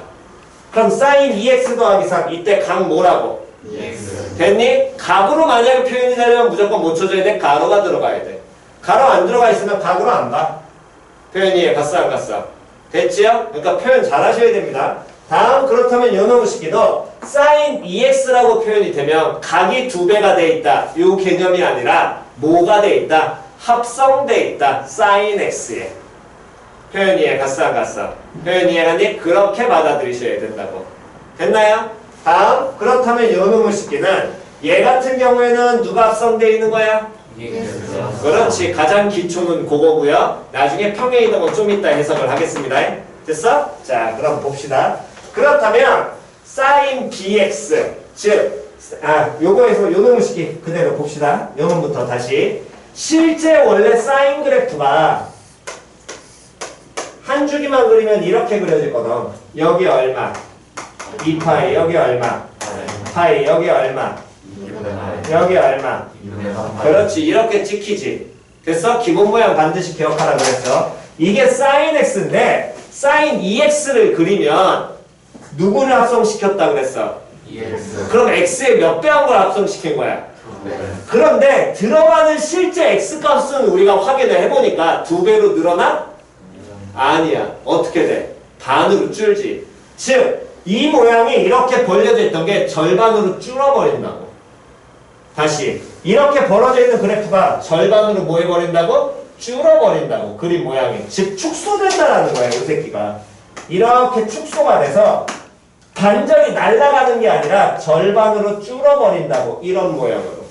그럼 sin 2x 더하기 3 이때 각 뭐라고? EX. 됐니? 각으로 만약에 표현이 되려면 무조건 뭐 쳐줘야 돼? 가로가 들어가야 돼. 가로 안 들어가 있으면 각으로 안 봐. 표현이 이해 갔어 안 갔어? 됐지요? 그러니까 표현 잘 하셔야 됩니다. 다음 그렇다면 요 놈의 식기도 sin 2x라고 표현이 되면 각이 2배가 돼 있다. 요 개념이 아니라 뭐가 돼 있다? 합성돼 있다. sin x에. 표현 이해 갔어 안 갔어? 표현 이해하니? 그렇게 받아들이셔야 된다고. 됐나요? 다음 그렇다면 요 놈의 식기는 얘 같은 경우에는 누가 합성돼 있는 거야? EX. 그렇지. 가장 기초는 그거고요. 나중에 평행 이동은 좀 이따 해석을 하겠습니다. 됐어? 자, 그럼 봅시다. 그렇다면 sin bx 즉 요거에서 요 놈의 식기 그대로 봅시다. 요 놈부터 다시. 실제 원래 사인 그래프가 한 주기만 그리면 이렇게 그려지거든. 여기 얼마? 2파이 여기 얼마? 파이 여기 얼마? 여기 얼마? 그렇지. 이렇게 찍히지. 됐어? 기본 모양 반드시 기억하라 그랬어. 이게 sin x인데 sin 2x를 그리면 누구를 합성시켰다 그랬어? EX. 그럼 x의 몇 배 한 걸 합성시킨 거야? 그런데 들어가는 실제 x 값은 우리가 확인을 해보니까 2배로 늘어나? 아니야. 어떻게 돼? 반으로 줄지. 즉 이 모양이 이렇게 벌려져 있던 게 절반으로 줄어버린다고. 다시 이렇게 벌어져 있는 그래프가 절반으로 뭐 해버린다고? 줄어버린다고. 그림 모양이. 즉 축소된다라는 거야. 이 새끼가. 이렇게 축소가 돼서 반절이 날아가는 게 아니라 절반으로 줄어버린다고. 이런 모양으로.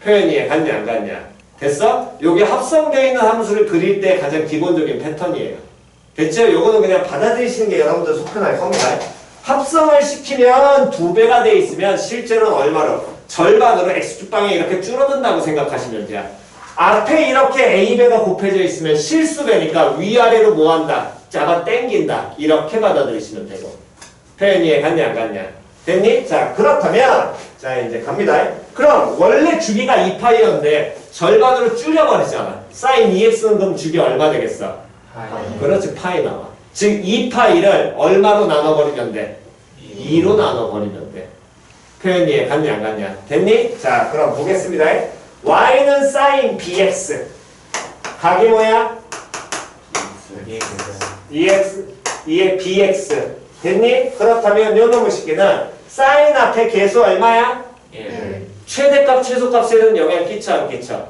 표현이 이해 갔냐 안 갔냐? 됐어? 요게 합성되어 있는 함수를 그릴 때 가장 기본적인 패턴이에요. 됐죠? 요거는 그냥 받아들이시는 게 여러분들 속편할 겁니다. 합성을 시키면 2배가 돼 있으면 실제로는 얼마로? 절반으로 x축방에 이렇게 줄어든다고 생각하시면 돼요. 앞에 이렇게 a배가 곱해져 있으면 실수배니까 위아래로 뭐 한다? 잡아 당긴다. 이렇게 받아들이시면 되고. 표현 이해 갔냐 안 갔냐? 됐니? 자, 그렇다면 자 이제 갑니다. 그럼 원래 주기가 2파이였는데 절반으로 줄여버리잖아. sin 2x는 그럼 주기 얼마 되겠어? 그렇지. 파이 나와. 즉 2파이를 얼마로 나눠버리면 돼? 2로 나눠버리면 돼. 표현 이해 갔냐 안 갔냐? 됐니? 자, 그럼 보겠습니다. y는 sin bx. 각이 뭐야? EX, bx. 됐니? 그렇다면 요 놈의 식기는 sin 앞에 계수 얼마야? 최대값, 최소값에는 영향 끼쳐 안 끼쳐?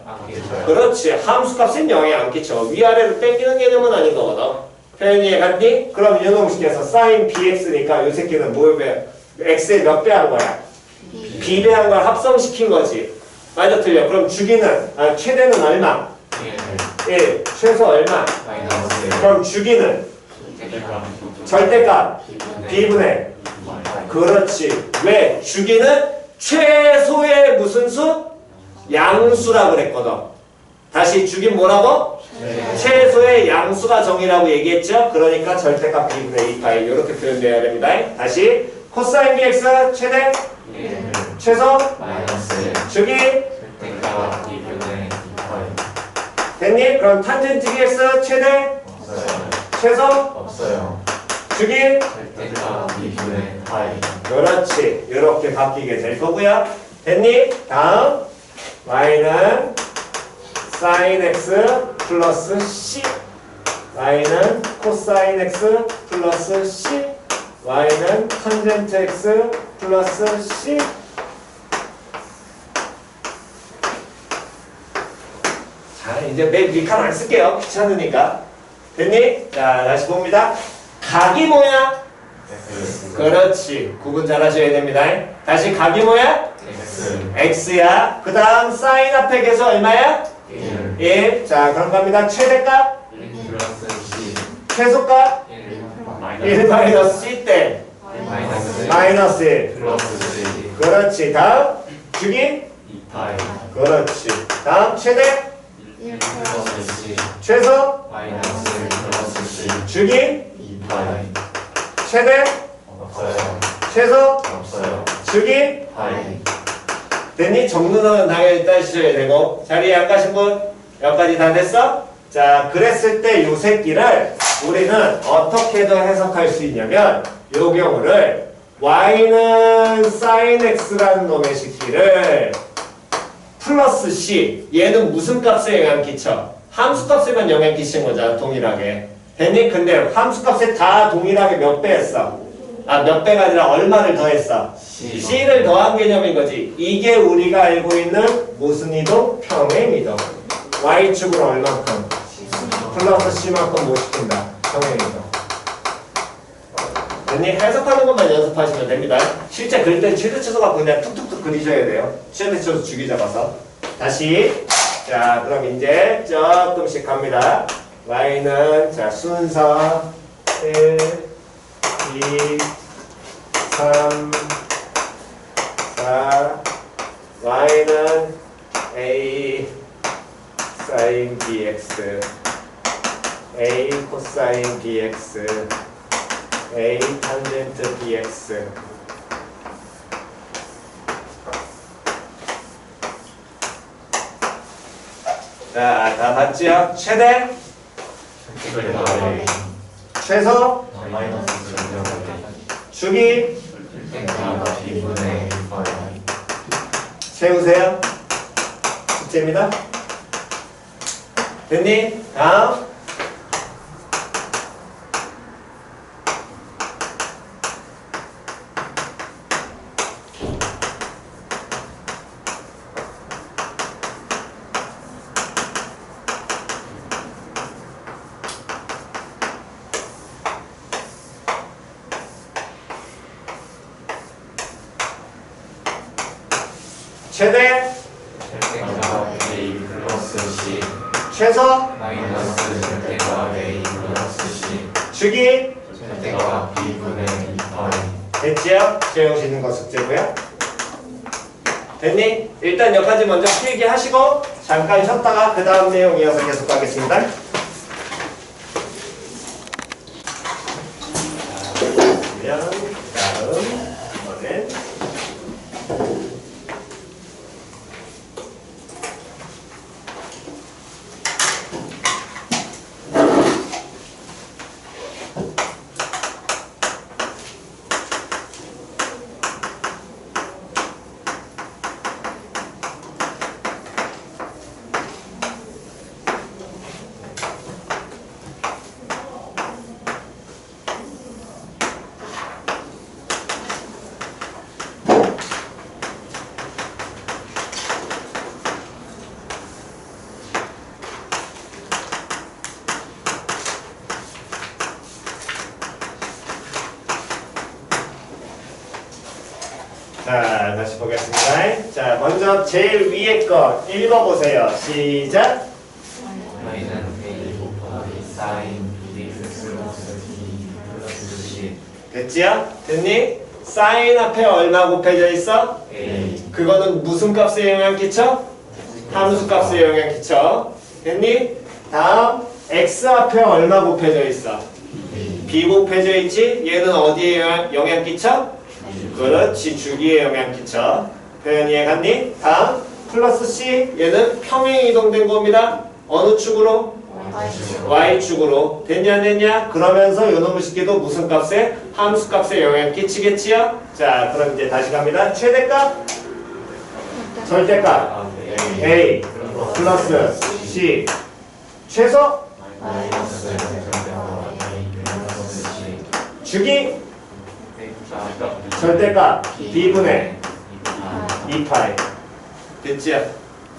그렇지. 함수값은 영향 안 끼쳐. 위아래로 당기는 개념은 아닌 거거든. 표현 이해 갔니? 그럼 요 놈의 식기에서 sin bx니까 요 새끼는 뭘 배? x에 몇 배 한 거야? b배 한 걸 합성시킨 거지. 맞아 틀려. 그럼 주기는 최대는 얼마? 1. 최소 얼마? 그럼 주기는 절대값 b분의. 그렇지. 왜? 주기는 최소의 무슨 수? 양수라고 그랬거든. 다시 주긴 뭐라고? 최소의 양수가 정의라고 얘기했죠? 그러니까 절대값 b분의 2파이 이렇게 표현되어야 됩니다. 다시 코사인 bx 최대 최소 주기 됐니? 그럼 탄젠트 bx 최대 최소 없어요. 주기 절대값 2분의 파이. 그렇지. 이렇게 바뀌게 될 거고요. 됐니? 다음 y는 sin x 플러스 c y는 코사인 x 플러스 c y는 탄젠트 x 플러스 c 자 이제 맨 위칸 안 쓸게요. 귀찮으니까. 됐니? 자 다시 봅니다. 각이 뭐야? 그렇지. 구분 잘 하셔야 됩니다. 다시 각이 뭐야? x야. 그 다음 사인 앞에 계속 얼마야? 1. 자 그럼 갑니다. 최대값? 플러스 C. 최소값? 1 마이너스 c 때 마이너스 1. 플러스 C. 그렇지. 다음 주기? 2파이. 그렇지. 다음 최대? 플러스 C. 최소? 마이너스 플러스 C. 주기? 2파이. 최대? 없어요. 최소? 없어요. 주기? 파이. 됐니? 정문은 당연히 따시셔야 되고 자리에 안 가신 분? 여기까지 다 됐어? 자 그랬을 때 요 새끼를 우리는 어떻게든 해석할 수 있냐면 요 경우를 y는 sin x라는 놈의 식기를 플러스 c 얘는 무슨 값에 영향 끼쳐? 함수 값에만 영향 끼친 거잖아 동일하게. 됐니? 근데 함수 값에 다 동일하게 몇 배 했어? 아 몇 배가 아니라 얼마를 더했어? C를 더한 개념인 거지. 이게 우리가 알고 있는 무슨 이동? 평행이동. Y축으로 얼만큼? 플러스 C만큼 못 시킨다. 평행이동. 됐니? 해석하는 것만 연습하시면 됩니다. 실제 그릴 땐 최대 최소 갖고 그냥 툭툭툭 그리셔야 돼요. 최대 최소 주기 잡아서. 다시. 자, 그럼 이제 조금씩 갑니다. Y는 자 순서 1, 2, 3, 4 y는 a sin bx a 코사인 bx a 탄젠트 bx 자, 다 봤지요? 최대? 최소? 마이너스 주기? 절대값 2분의 파이. 세우세요. 숙제입니다. 됐니? 다음. 최대? 절대값 A 플러스 C. 최소? 마이너스 절대값 A 플러스 C. 주기? 절대값 2분의 2파이. 됐지요? 채우시는 거 숙제고요. 됐니? 일단 여기까지 먼저 필기 하시고 잠깐 쉬었다가 그 다음 내용 이어서 계속 가겠습니다. 그러면 다음 이번엔 자, 다시 보겠습니다. 자, 먼저 제일 위에 거 읽어보세요. 시작. Y는 A 곱하기 sin BX 플러스 D 플러스 C. 됐지요? 됐니? 사인 앞에 얼마 곱해져 있어? A. 그거는 무슨 값에 영향 끼쳐? 함수 값에 영향 끼쳐. 됐니? 다음 x 앞에 얼마 곱해져 있어? b 곱해져 있지? 얘는 어디에 영향 끼쳐? 그렇지, 주기에 영향 끼쳐. 표현 이해갔니? 다음 플러스 c 얘는 평행 이동된 겁니다. 어느 축으로? y축으로 됐냐 안 됐냐? 그러면서 요놈의 식기도 무슨 값에? 함수 값에 영향 끼치겠지요? 자 그럼 이제 다시 갑니다. 최대값 절대값 a 플러스 c 최소 주기 절대값 b분의 2파이 됐지요?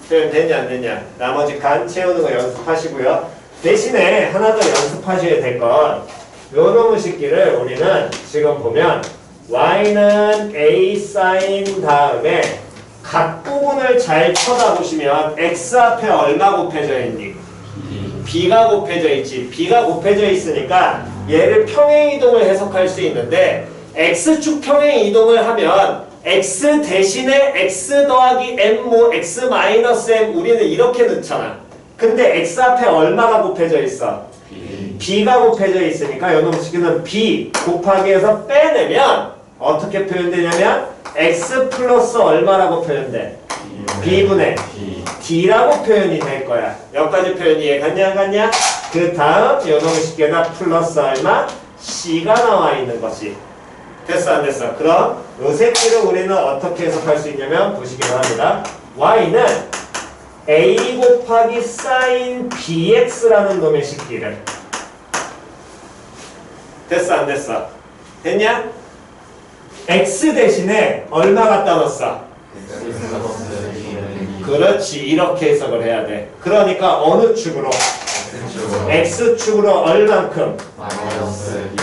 표현 됐냐 안 됐냐? 나머지 간 채우는 거 연습하시고요. 대신에 하나 더 연습하셔야 될 건 요놈의 식기를 우리는 지금 보면 y는 a 사인 다음에 각 부분을 잘 쳐다보시면 x 앞에 얼마 곱해져 있니? b가 곱해져 있지. b가 곱해져 있으니까 얘를 평행이동을 해석할 수 있는데 x축 평행이동을 하면 x 대신에 x 더하기 m 모 x 마이너스 m 우리는 이렇게 넣잖아. 근데 x 앞에 얼마가 곱해져 있어? b가 곱해져 있으니까 요놈 식기는 b 곱하기 해서 빼내면 어떻게 표현되냐면 x 플러스 얼마라고 표현돼? b분의 d라고 표현이 될 거야. 여기까지 표현이 이해갔냐 안 갔냐? 그 다음 요놈의 식기에다 플러스 얼마? c가 나와 있는 것이 됐어 안 됐어? 그럼 요 새끼를 우리는 어떻게 해석할 수 있냐면 보시기 바랍니다. y는 a 곱하기 사인 bx라는 놈의 식기를 됐어 안 됐어? 됐냐? x 대신에 얼마 갖다 넣었어? 그렇지 이렇게 해석을 해야 돼. 그러니까 어느 축으로? x축으로 얼만큼?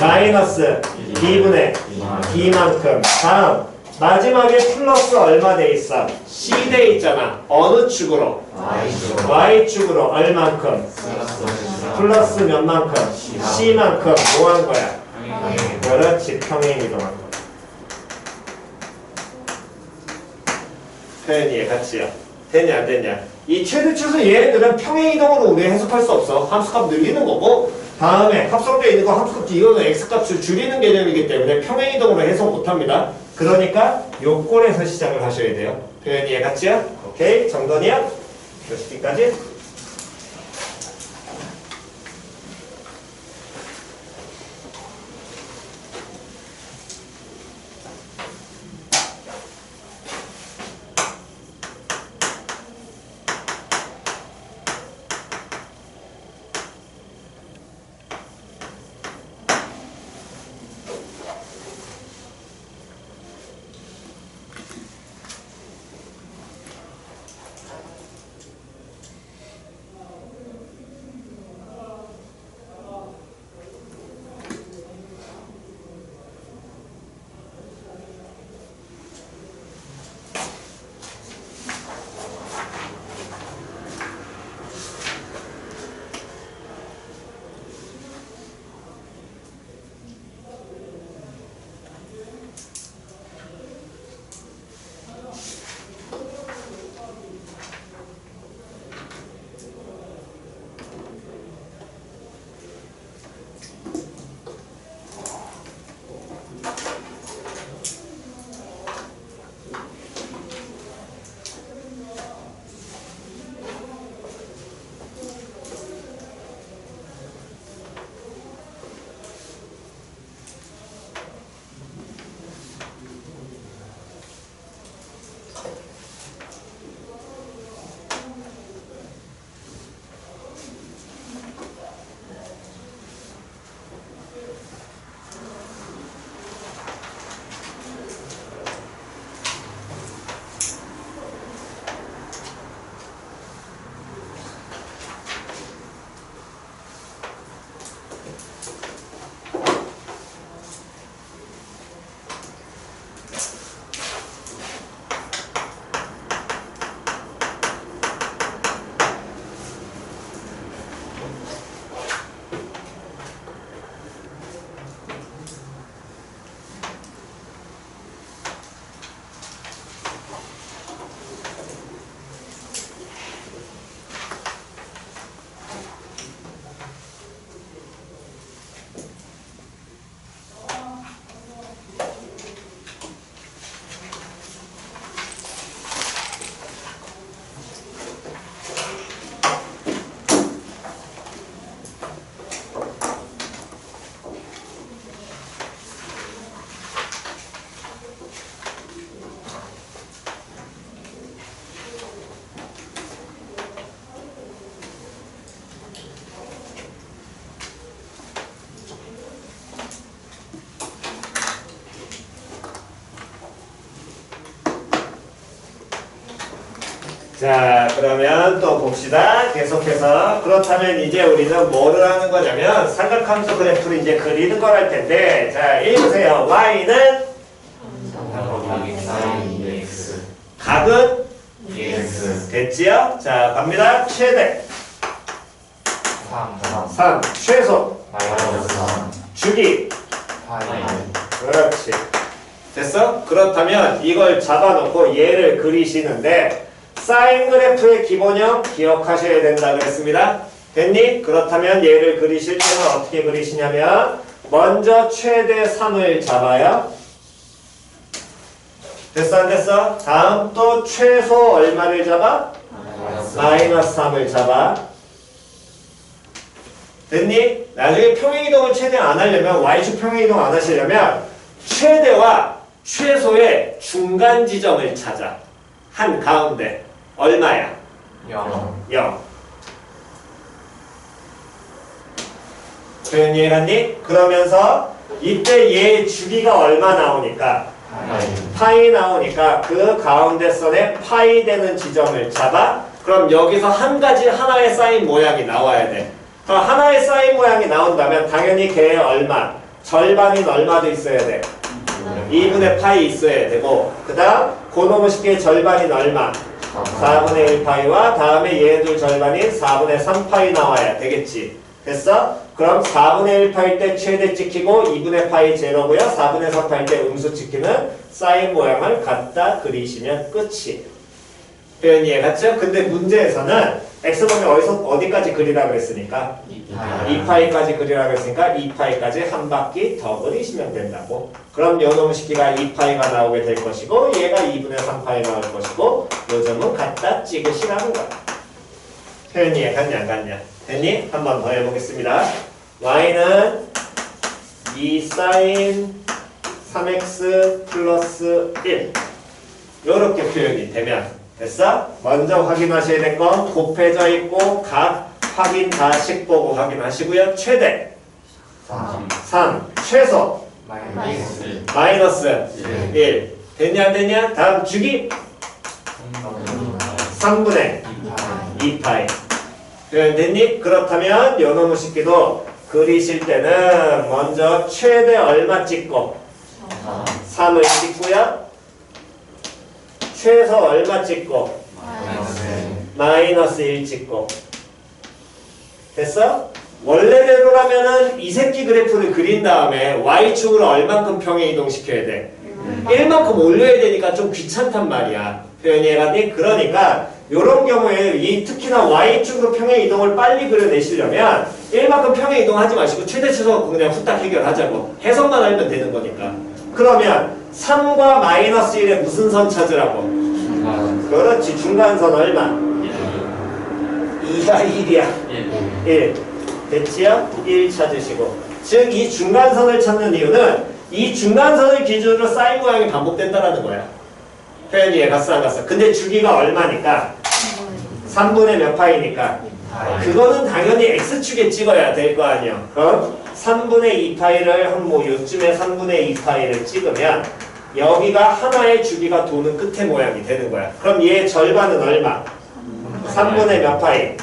마이너스 b분의 d만큼. 다음 마지막에 플러스 얼마 돼 있어? c 돼 있잖아. 어느 축으로? y축으로 얼만큼? 플러스 몇만큼? c만큼 뭐 한 거야? 그렇지 평행이동한 거. 표현이 같이요. 됐냐 안 됐냐? 이 최대치수 얘네들은 평행이동으로 우리가 해석할 수 없어. 함수값 늘리는 거고 다음에 합성되어 있는 거 함수값 이거는 x값을 줄이는 개념이기 때문에 평행이동으로 해석 못합니다. 그러니까 요 꼴에서 시작을 하셔야 돼요. 표현이 이해 갔지요? 오케이 정돈이야? 교시기까지 자, 그러면 또 봅시다. 계속해서. 그렇다면 이제 우리는 뭐를 하는 거냐면 삼각함수 그래프를 이제 그리는 걸 할 텐데, 자, 읽으세요. y는 곱하기 사인 2x 각은 2x 됐지요? 자, 갑니다. 최대 3 3, 최소 마이너스 3 주기. 파이 그렇지. 됐어? 그렇다면 이걸 잡아놓고 얘를 그리시는데 사인 그래프의 기본형 기억하셔야 된다 그랬습니다. 됐니? 그렇다면 얘를 그리실 때는 어떻게 그리시냐면 먼저 최대 3을 잡아요. 됐어 안 됐어? 다음 또 최소 얼마를 잡아? 마이너스 3을 잡아. 됐니? 나중에 평행이동을 최대한 안 하려면 Y축 평행이동 안 하시려면 최대와 최소의 중간 지점을 찾아. 한 가운데 얼마야? 0 0. 표현 이해갔니? 그러면서 이때 얘 주기가 얼마 나오니까? 파이 나오니까 그 가운데 선에 파이 되는 지점을 잡아. 그럼 여기서 한 가지 하나의 사인 모양이 나와야 돼. 그럼 하나의 사인 모양이 나온다면 당연히 걔의 얼마? 절반인 얼마도 있어야 돼. 2분의 파이 있어야 되고 그 다음 그놈의 쉽게 절반인 얼마? 4분의 1파이와 다음에 얘들 절반인 4분의 3파이 나와야 되겠지. 됐어? 그럼 4분의 1파이 때 최대 찍히고 2분의 파이 제로고요. 4분의 3파이 때 음수 찍히는 사인 모양을 갖다 그리시면 끝이. 표현 이해갔죠? 근데 문제에서는 x번호 어디까지 그리라 그랬으니까 2파이까지 그리라 그랬으니까 2파이까지 한 바퀴 더 그리시면 된다고. 그럼 요놈 식기가 2파이가 나오게 될 것이고 얘가 2분의 3파이 나올 것이고 요점은 갖다 찍으시라는 거야. 표현 이해갔냐 안 갔냐? 됐니? 한 번 더 해보겠습니다. y는 2sin 3x 플러스 1 요렇게 표현이 되면 됐어? 먼저 확인하셔야 될 건 곱해져 있고 각 확인 다식 보고 확인하시고요. 최대 3 최소 마이너스 1 됐냐 안 됐냐? 다음 주기 3분의 2파이 표현 됐니? 그렇다면 요놈의 식기도 그리실 때는 먼저 최대 얼마 찍고 3을 찍고요. 최소 얼마 찍고 마이너스 1 찍고 됐어? 원래대로라면은 이 새끼 그래프를 그린 다음에 y축으로 얼만큼 평행 이동시켜야 돼? 1만큼 올려야 되니까 좀 귀찮단 말이야. 표현이 해가니? 그러니까 요런 경우에 이 특히나 y축으로 평행 이동을 빨리 그려내시려면 1만큼 평행 이동하지 마시고 최대 최소 그냥 후딱 해결하자고. 해석만 알면 되는 거니까. 그러면 3과 마이너스 1에 무슨 선 찾으라고? 그렇지. 중간선 얼마? 2가 1이야. 1. 됐지요? 1 찾으시고. 즉 이 중간선을 찾는 이유는 이 중간선을 기준으로 사인 모양이 반복된다는 거야. 표현 이해 갔어 안 갔어? 근데 주기가 얼마니까? 3분의 몇 파이니까? 그거는 당연히 x축에 찍어야 될 거 아니야. 그럼 3분의 2파이를 한 뭐 요쯤에 3분의 2파이를 찍으면 여기가 하나의 주기가 도는 끝의 모양이 되는 거야. 그럼 얘의 절반은 얼마? 3분의 몇 파이?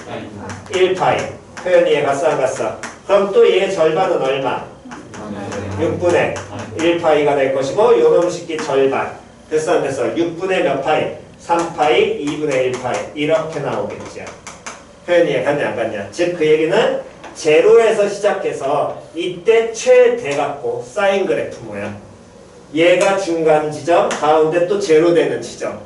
1파이. 표현 이해 갔어 안 갔어? 그럼 또 얘의 절반은 얼마? 6분의 1파이가 될 것이고 요놈 식기 절반. 됐어 안 됐어? 6분의 몇 파이? 3파이, 2분의 1파이. 이렇게 나오겠죠. 표현 이해 갔냐 안 갔냐? 즉 그 얘기는 제로에서 시작해서 이때 최대 갖고 사인 그래프 모양. 얘가 중간 지점, 가운데 또 제로 되는 지점.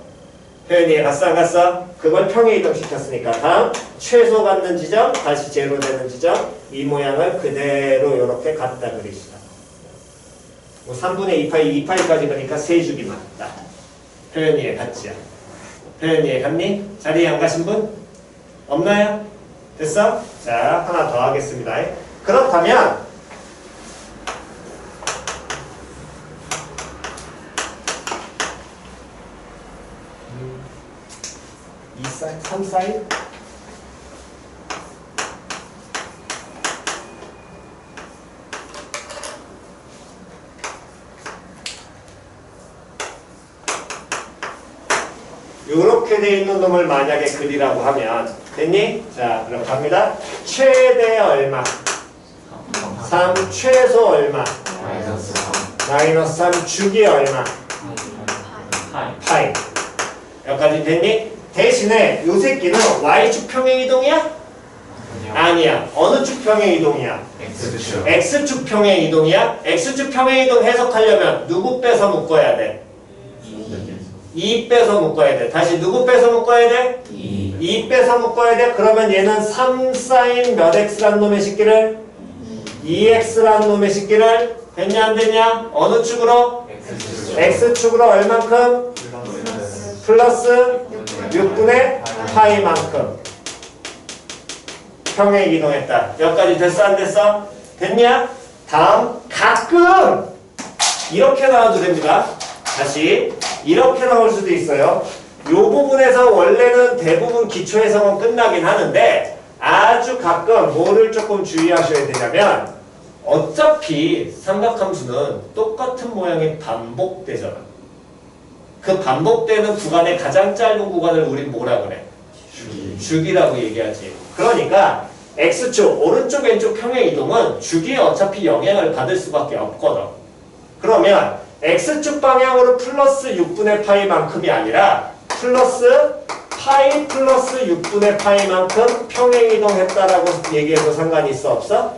표현 이해 갔어 안 갔어? 그걸 평행 이동 시켰으니까 다음 최소 갖는 지점, 다시 제로 되는 지점. 이 모양을 그대로 이렇게 갖다 그리시다. 뭐 3분의 2파이, 2파이까지 그러니까 세 주기 맞다. 표현 이해 갔지요? 표현 이해 갔니? 자리에 안 가신 분? 없나요? 됐어? 자, 하나 더 하겠습니다. 그렇다면 2사인, 3사인? 이렇게 돼 있는 놈을 만약에 그리라고 하면 됐니? 자, 그럼 갑니다. 최대 얼마? 3 최소 얼마? 마이너스 3 마이너스 3 주기 얼마? 파이. 여기까지 됐니? 대신에 요 새끼는 y축 평행 이동이야? 아니야. 어느 축 평행 이동이야? X축 x축 평행 이동이야? x축 평행 이동 해석하려면 누구 빼서 묶어야 돼? 2 빼서 묶어야 돼. 다시 누구 빼서 묶어야 돼? 2 빼서 묶어야 돼. 그러면 얘는 3 사인 몇 x란 놈의 식기를 2x란 놈의 식기를 됐냐 안 됐냐? 어느 축으로? X축 x축으로 얼만큼? 플러스 6분의 파이만큼 평행 이동했다. 여기까지 됐어 안 됐어? 됐냐? 다음 가끔 이렇게 나와도 됩니다. 다시 이렇게 나올 수도 있어요. 이 부분에서 원래는 대부분 기초 해석은 끝나긴 하는데 아주 가끔 뭐를 조금 주의하셔야 되냐면 어차피 삼각함수는 똑같은 모양이 반복되잖아. 그 반복되는 구간의 가장 짧은 구간을 우린 뭐라 그래? 주기라고 얘기하지. 그러니까 X축 오른쪽 왼쪽 평행 이동은 주기에 어차피 영향을 받을 수밖에 없거든. 그러면 X축 방향으로 플러스 6분의 파이만큼이 아니라 플러스 파이 플러스 6분의 파이만큼 평행 이동했다라고 얘기해도 상관이 있어 없어?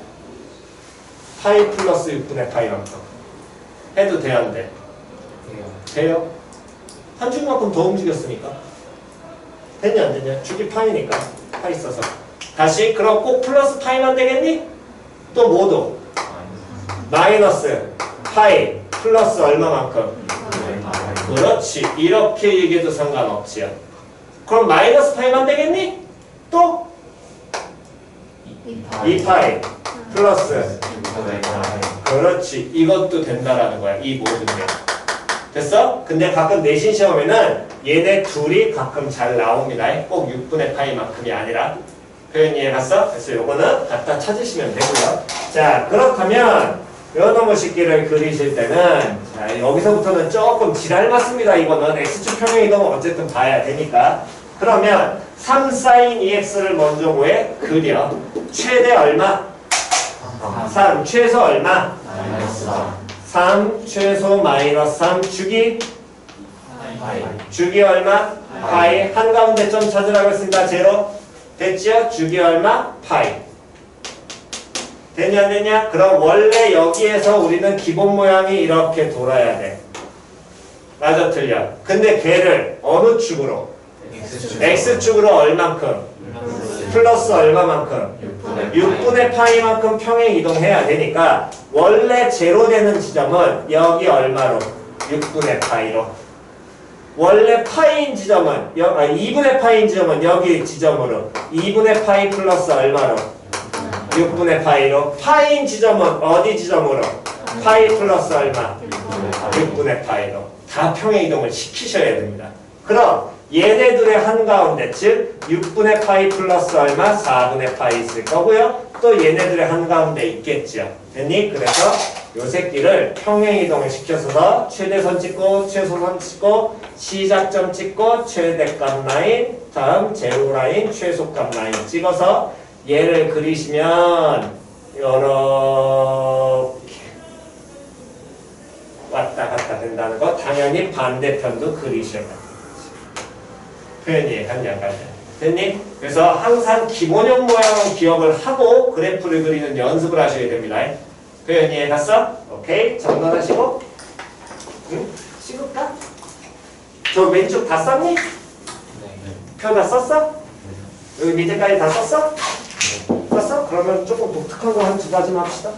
파이 플러스 6분의 파이만큼 해도 돼야 안 돼? 돼요. 한 축만큼 더 움직였으니까. 됐냐 안 됐냐? 주기 파이니까. 파이 써서. 다시 그럼 꼭 플러스 파이만 되겠니? 또 뭐도? 마이너스 파이 플러스 얼마만큼? 그렇지. 이렇게 얘기해도 상관없지요. 그럼 마이너스 파이만 되겠니? 또? 2파이 플러스 그렇지. 이것도 된다라는 거야. 이 모든 게. 됐어? 근데 가끔 내신 시험에는 얘네 둘이 가끔 잘 나옵니다. 꼭 6분의 파이만큼이 아니라. 표현 이해갔어? 그래서 요거는 갖다 찾으시면 되고요. 자, 그렇다면 요놈의 식기를 그리실 때는 자, 여기서부터는 조금 지랄 맞습니다. 이거는 x축 평행 이동은 어쨌든 봐야 되니까. 그러면 3 sin 2x를 먼저 뭐해? 그려. 최대 얼마? 3 최소 얼마? 3 최소 마이너스 3 주기? 주기 얼마? 파이. 한가운데 점 찾으라고 했습니다. 제로. 됐죠? 주기 얼마? 파이. 됐냐 안 됐냐? 그럼 원래 여기에서 우리는 기본 모양이 이렇게 돌아야 돼. 맞아 틀려. 근데 걔를 어느 축으로? X축으로 얼만큼? 플러스 얼마만큼? 6분의 파이만큼 평행 이동해야 되니까 원래 제로 되는 지점은 여기 얼마로? 6분의 파이로. 원래 파이인 지점은 2분의 파이인 지점은 여기 지점으로 2분의 파이 플러스 얼마로? 6분의 파이로. 파이인 지점은 어디 지점으로? 파이 플러스 얼마? 6분의 파이로. 다 평행 이동을 시키셔야 됩니다. 그럼 얘네들의 한가운데 즉 6분의 파이 플러스 얼마? 4분의 파이 있을 거고요. 또 얘네들의 한가운데 있겠죠. 됐니? 그래서 요 새끼를 평행 이동을 시켜서 최대선 찍고 최소선 찍고 시작점 찍고 최대값 라인 다음 제로 라인 최소값 라인 찍어서 얘를 그리시면 요렇게 왔다 갔다 된다는 거. 당연히 반대편도 그리셔야 돼요. 표현이 한양까지 됐니? 그래서 항상 기본형 모양은 기억을 하고 그래프를 그리는 연습을 하셔야 됩니다. 표현 이해갔어? 오케이. 정돈하시고. 응? 찍을까? 저 왼쪽 다 썼니? 표 다 썼어? 여기 밑에까지 다 썼어? 썼어? 그러면 조금 독특한 거 한 두 가지만 합시다.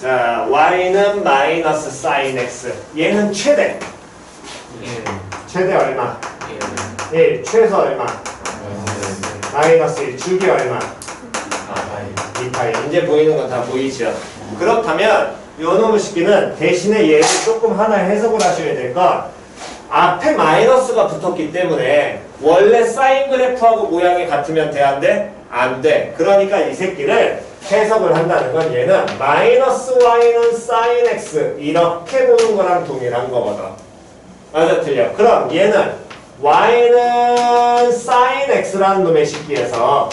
자, y는 마이너스 sin x. 얘는 최대. 최대 얼마? 1. 최소 얼마? 마이너스 1. 주기 얼마? 2파이. 이제 보이는 건 다 보이죠? 그렇다면 요 놈의 식기는 대신에 얘를 조금 하나 해석을 하셔야 될 건 앞에 마이너스가 붙었기 때문에 원래 사인 그래프하고 모양이 같으면 돼, 안 돼? 안 돼. 그러니까 이 새끼를 해석을 한다는 건 얘는 마이너스 y는 사인 x 이렇게 보는 거랑 동일한 거거든. 맞아, 틀려. 그럼 얘는 y는 사인 x라는 놈의 식기에서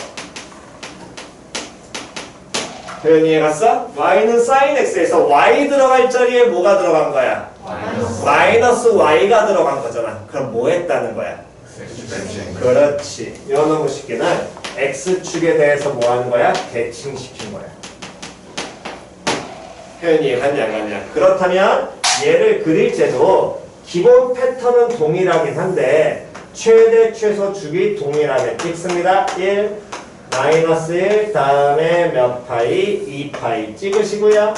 표현이 해갔어? y는 사인 x에서 y 들어갈 자리에 뭐가 들어간 거야? 마이너스 y가 들어간 거잖아. 그럼 뭐 했다는 거야? 그렇지. 이놈의 식기는 x축에 대해서 뭐 하는 거야? 대칭시킨 거야. 표현이 갔냐 안 갔냐? 그렇다면 얘를 그릴 때도 기본 패턴은 동일하긴 한데 최대 최소 축이 동일하게 찍습니다. 1 마이너스 1 다음에 몇 파이? 2파이 찍으시고요.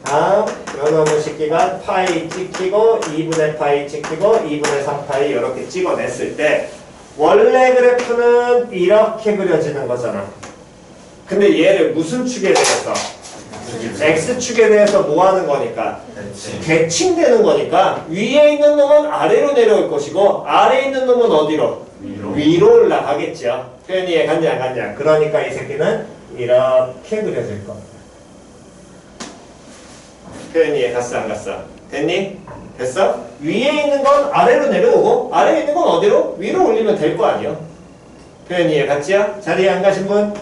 다음 요놈의 식기가 파이 찍히고 2분의 파이 찍히고 2분의 3파이 이렇게 찍어냈을 때 원래 그래프는 이렇게 그려지는 거잖아. 근데 얘를 무슨 축에 대해서? X축에 대해서 뭐 하는 거니까? 대칭되는 거니까 위에 있는 놈은 아래로 내려올 것이고 아래에 있는 놈은 어디로? 위로 올라가겠죠. 표현이 이해 갔냐 안 갔냐? 그러니까 이 새끼는 이렇게 그려질 겁니다. 표현이 이해 갔어 안 갔어? 됐니? 됐어? 위에 있는 건 아래로 내려오고 아래에 있는 건 어디로? 위로 올리면 될 거 아니야? 표현이 이해 갔지요? 자리에 안 가신 분?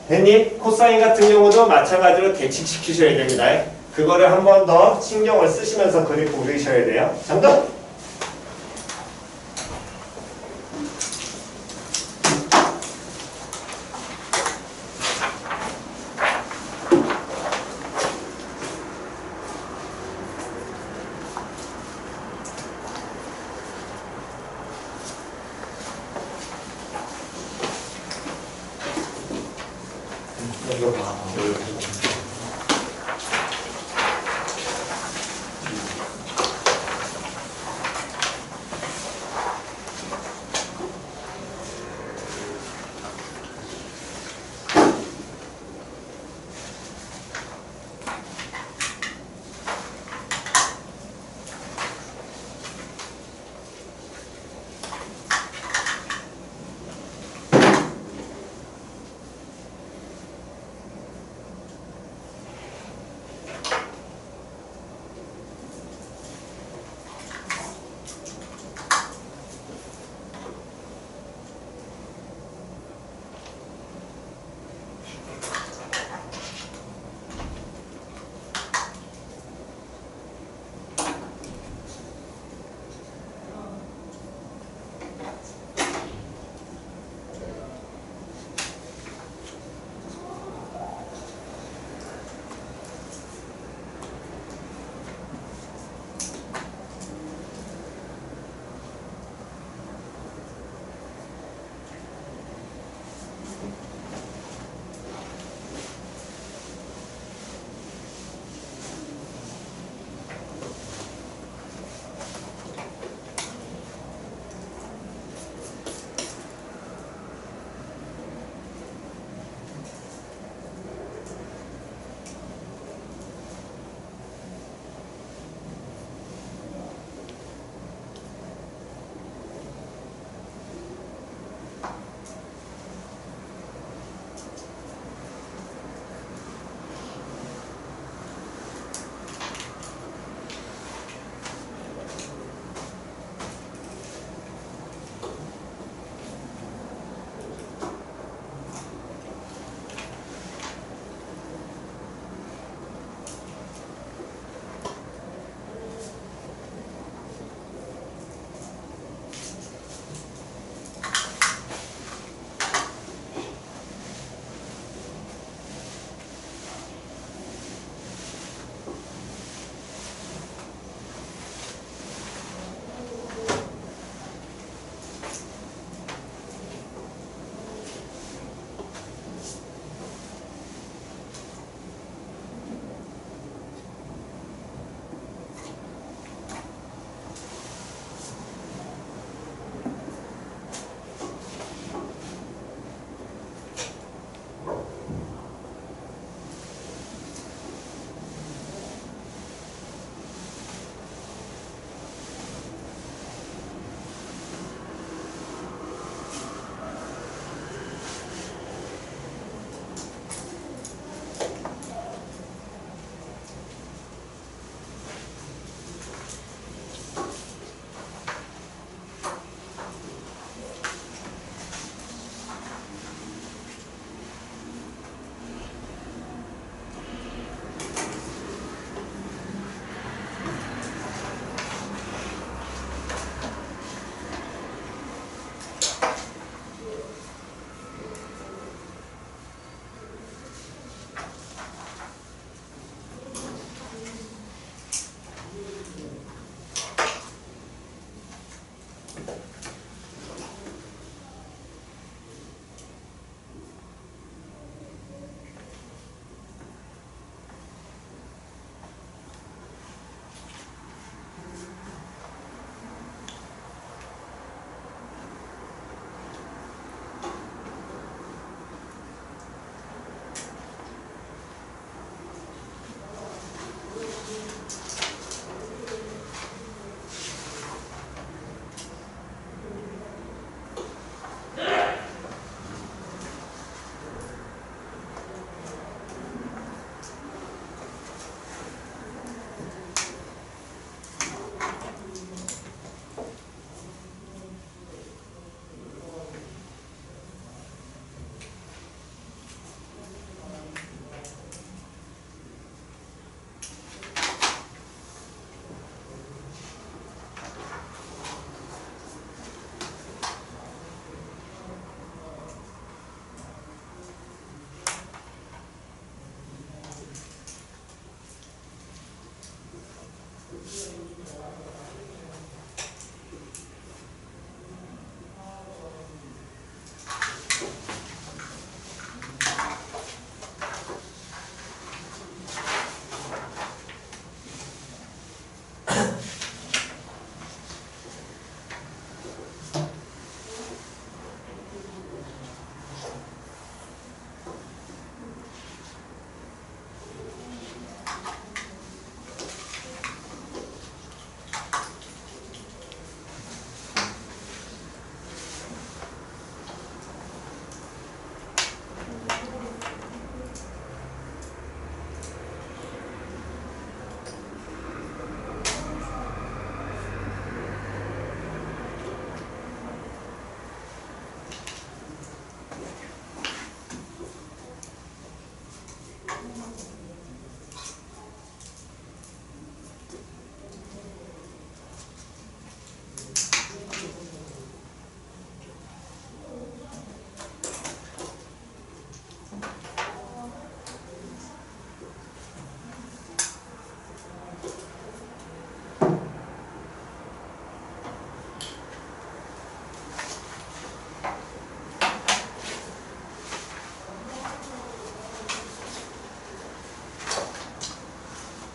됐니? 코사인 같은 경우도 마찬가지로 대칭시키셔야 됩니다. 그거를 한 번 더 신경을 쓰시면서 그리고 그리셔야 돼요. 정답! 이거 봐.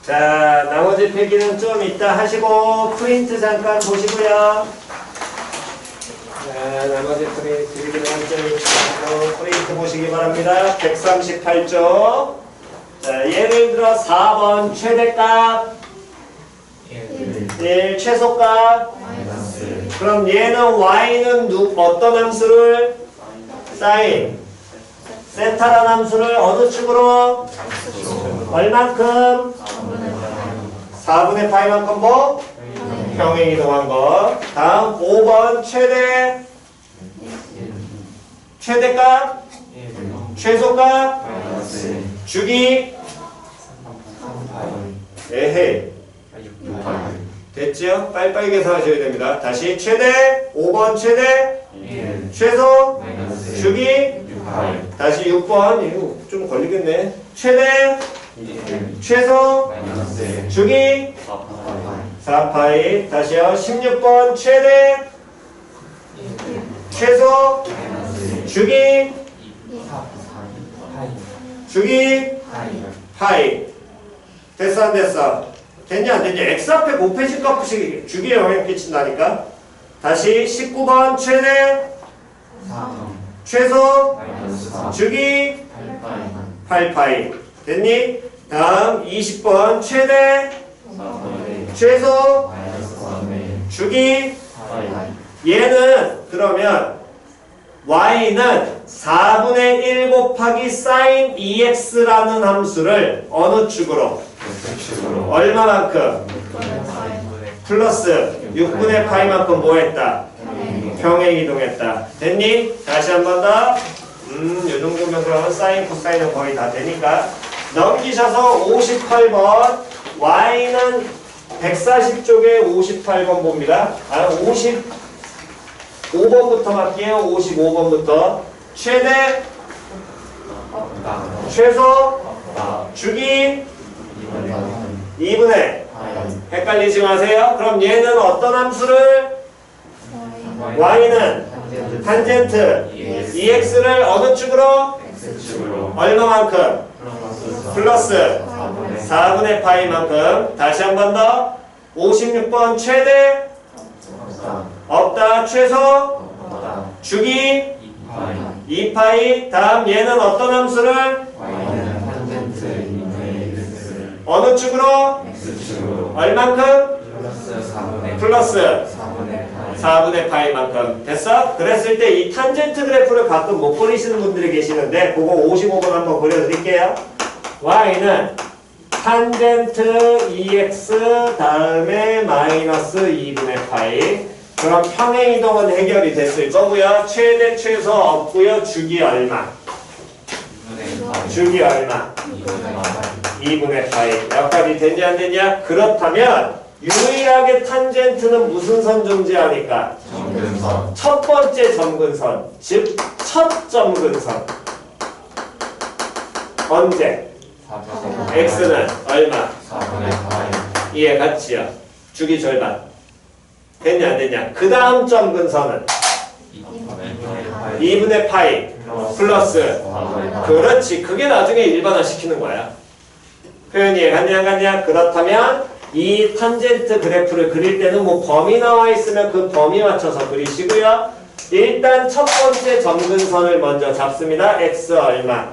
자, 나머지 필기는 좀 이따 하시고 프린트 잠깐 보시고요. 자, 나머지 필기는 좀 이따 하고 프린트 보시기 바랍니다. 138쪽. 자, 예를 들어 4번 최대값 1, 최소값. 그럼 얘는 y는 어떤 함수를? 사인. 세타라는 함수를 어느 축으로? 얼만큼? 4분의 파이만큼 뭐? 평행 이동한 거. 다음 5번 최대값, 최소값, 주기. 에헤이. 됐죠? 빨리빨리 계산하셔야 됩니다. 다시 최대, 5번 최대, 최소, 주기. 다시 6번, 이거 좀 걸리겠네. 최대, 최소, 주기. 4파이. 다시요. 16번 최대, 최소, 주기. 주기. 파이. 됐어 안 됐어? 됐냐 안 됐냐? x 앞에 곱해질 값이 주기에 영향 끼친다니까. 다시 19번 최대, 최소, 주기. 8파이. 됐니? 다음 20번 최대, 최소, 주기. 얘는 그러면 y는 4분의 1 곱하기 sin 2x라는 함수를 어느 축으로? 얼마만큼? 플러스 6분의 파이만큼 뭐 했다? 평행 이동했다. 됐니? 다시 한 번 더. 요 정도면 그러면 사인, 코사인은 거의 다 되니까. 넘기셔서 58번. y는 140쪽에 58번 봅니다. 55번부터 갈게요. 55번부터. 최대, 최소, 주기, 2분의. 헷갈리지 마세요. 그럼 얘는 어떤 함수를? y는 탄젠트 2x를 어느 축으로? 얼마만큼? 플러스 4분의 파이만큼. 다시 한 번 더. 56번 최대, 없다. 최소, 주기 2파이. 다음 얘는 어떤 함수를? 어느 축으로? 얼만큼? 플러스 4분의 파이만큼. 됐어? 그랬을 때 이 탄젠트 그래프를 가끔 못 그리시는 분들이 계시는데 그거 55번 한번 그려드릴게요. y는 탄젠트 2x 다음에 마이너스 2분의 파이. 그럼 평행이동은 해결이 됐을 거고요. 최대 최소 없고요. 주기 얼마? 주기 얼마? 2분의 파이. 여기까지 됐냐 안 됐냐? 그렇다면 유일하게 탄젠트는 무슨 선 존재하니까? 점근선. 첫 번째 점근선. 즉 첫 점근선. 언제? x는 얼마? 4분의 파이. 이해 같지요? 주기 절반. 됐냐 안 됐냐? 그 다음 점근선은 2분의 파이 플러스. 그렇지. 그게 나중에 일반화 시키는 거야. 표현이 이해갔냐 안 갔냐? 그렇다면 이 탄젠트 그래프를 그릴 때는 뭐 범위 나와 있으면 그 범위 맞춰서 그리시고요. 일단 첫 번째 점근선을 먼저 잡습니다. x 얼마?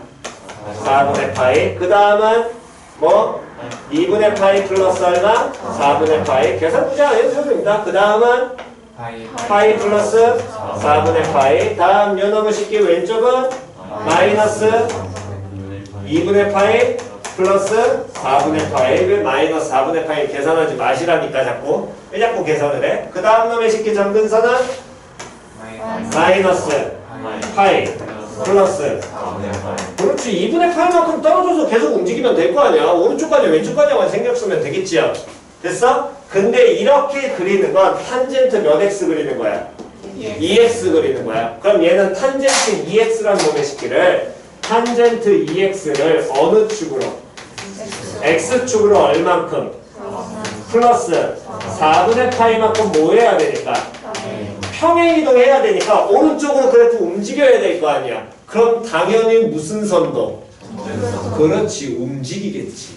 4분의 파이. 그 다음은 뭐? 2분의 파이 플러스 얼마? 4분의 파이. 계산 문제 안 해도 됩니다. 그 다음은 파이 플러스 4분의 파이. 다음 요놈을 씻기 왼쪽은 마이너스 2분의 파이 플러스 4분의 파이. 왜 마이너스 4분의 파이 계산하지 마시라니까 자꾸. 왜 자꾸 계산을 해? 그 다음 놈의 식기 점근선은 마이너스 파이 플러스. 그렇지. 2분의 파이만큼 떨어져서 계속 움직이면 될 거 아니야. 오른쪽 가냐 왼쪽 가냐만 신경 쓰면 되겠지요. 됐어? 근데 이렇게 그리는 건 탄젠트 몇 x 그리는 거야? 2x 그리는 거야. 그럼 얘는 탄젠트 2x라는 놈의 식기를 탄젠트 2x를 어느 축으로? x축으로 얼만큼? 플러스 4분의 파이만큼 뭐 해야 되니까? 평행 이동해야 되니까 오른쪽으로 그래프 움직여야 될 거 아니야. 그럼 당연히 무슨 선도? 그렇지. 움직이겠지.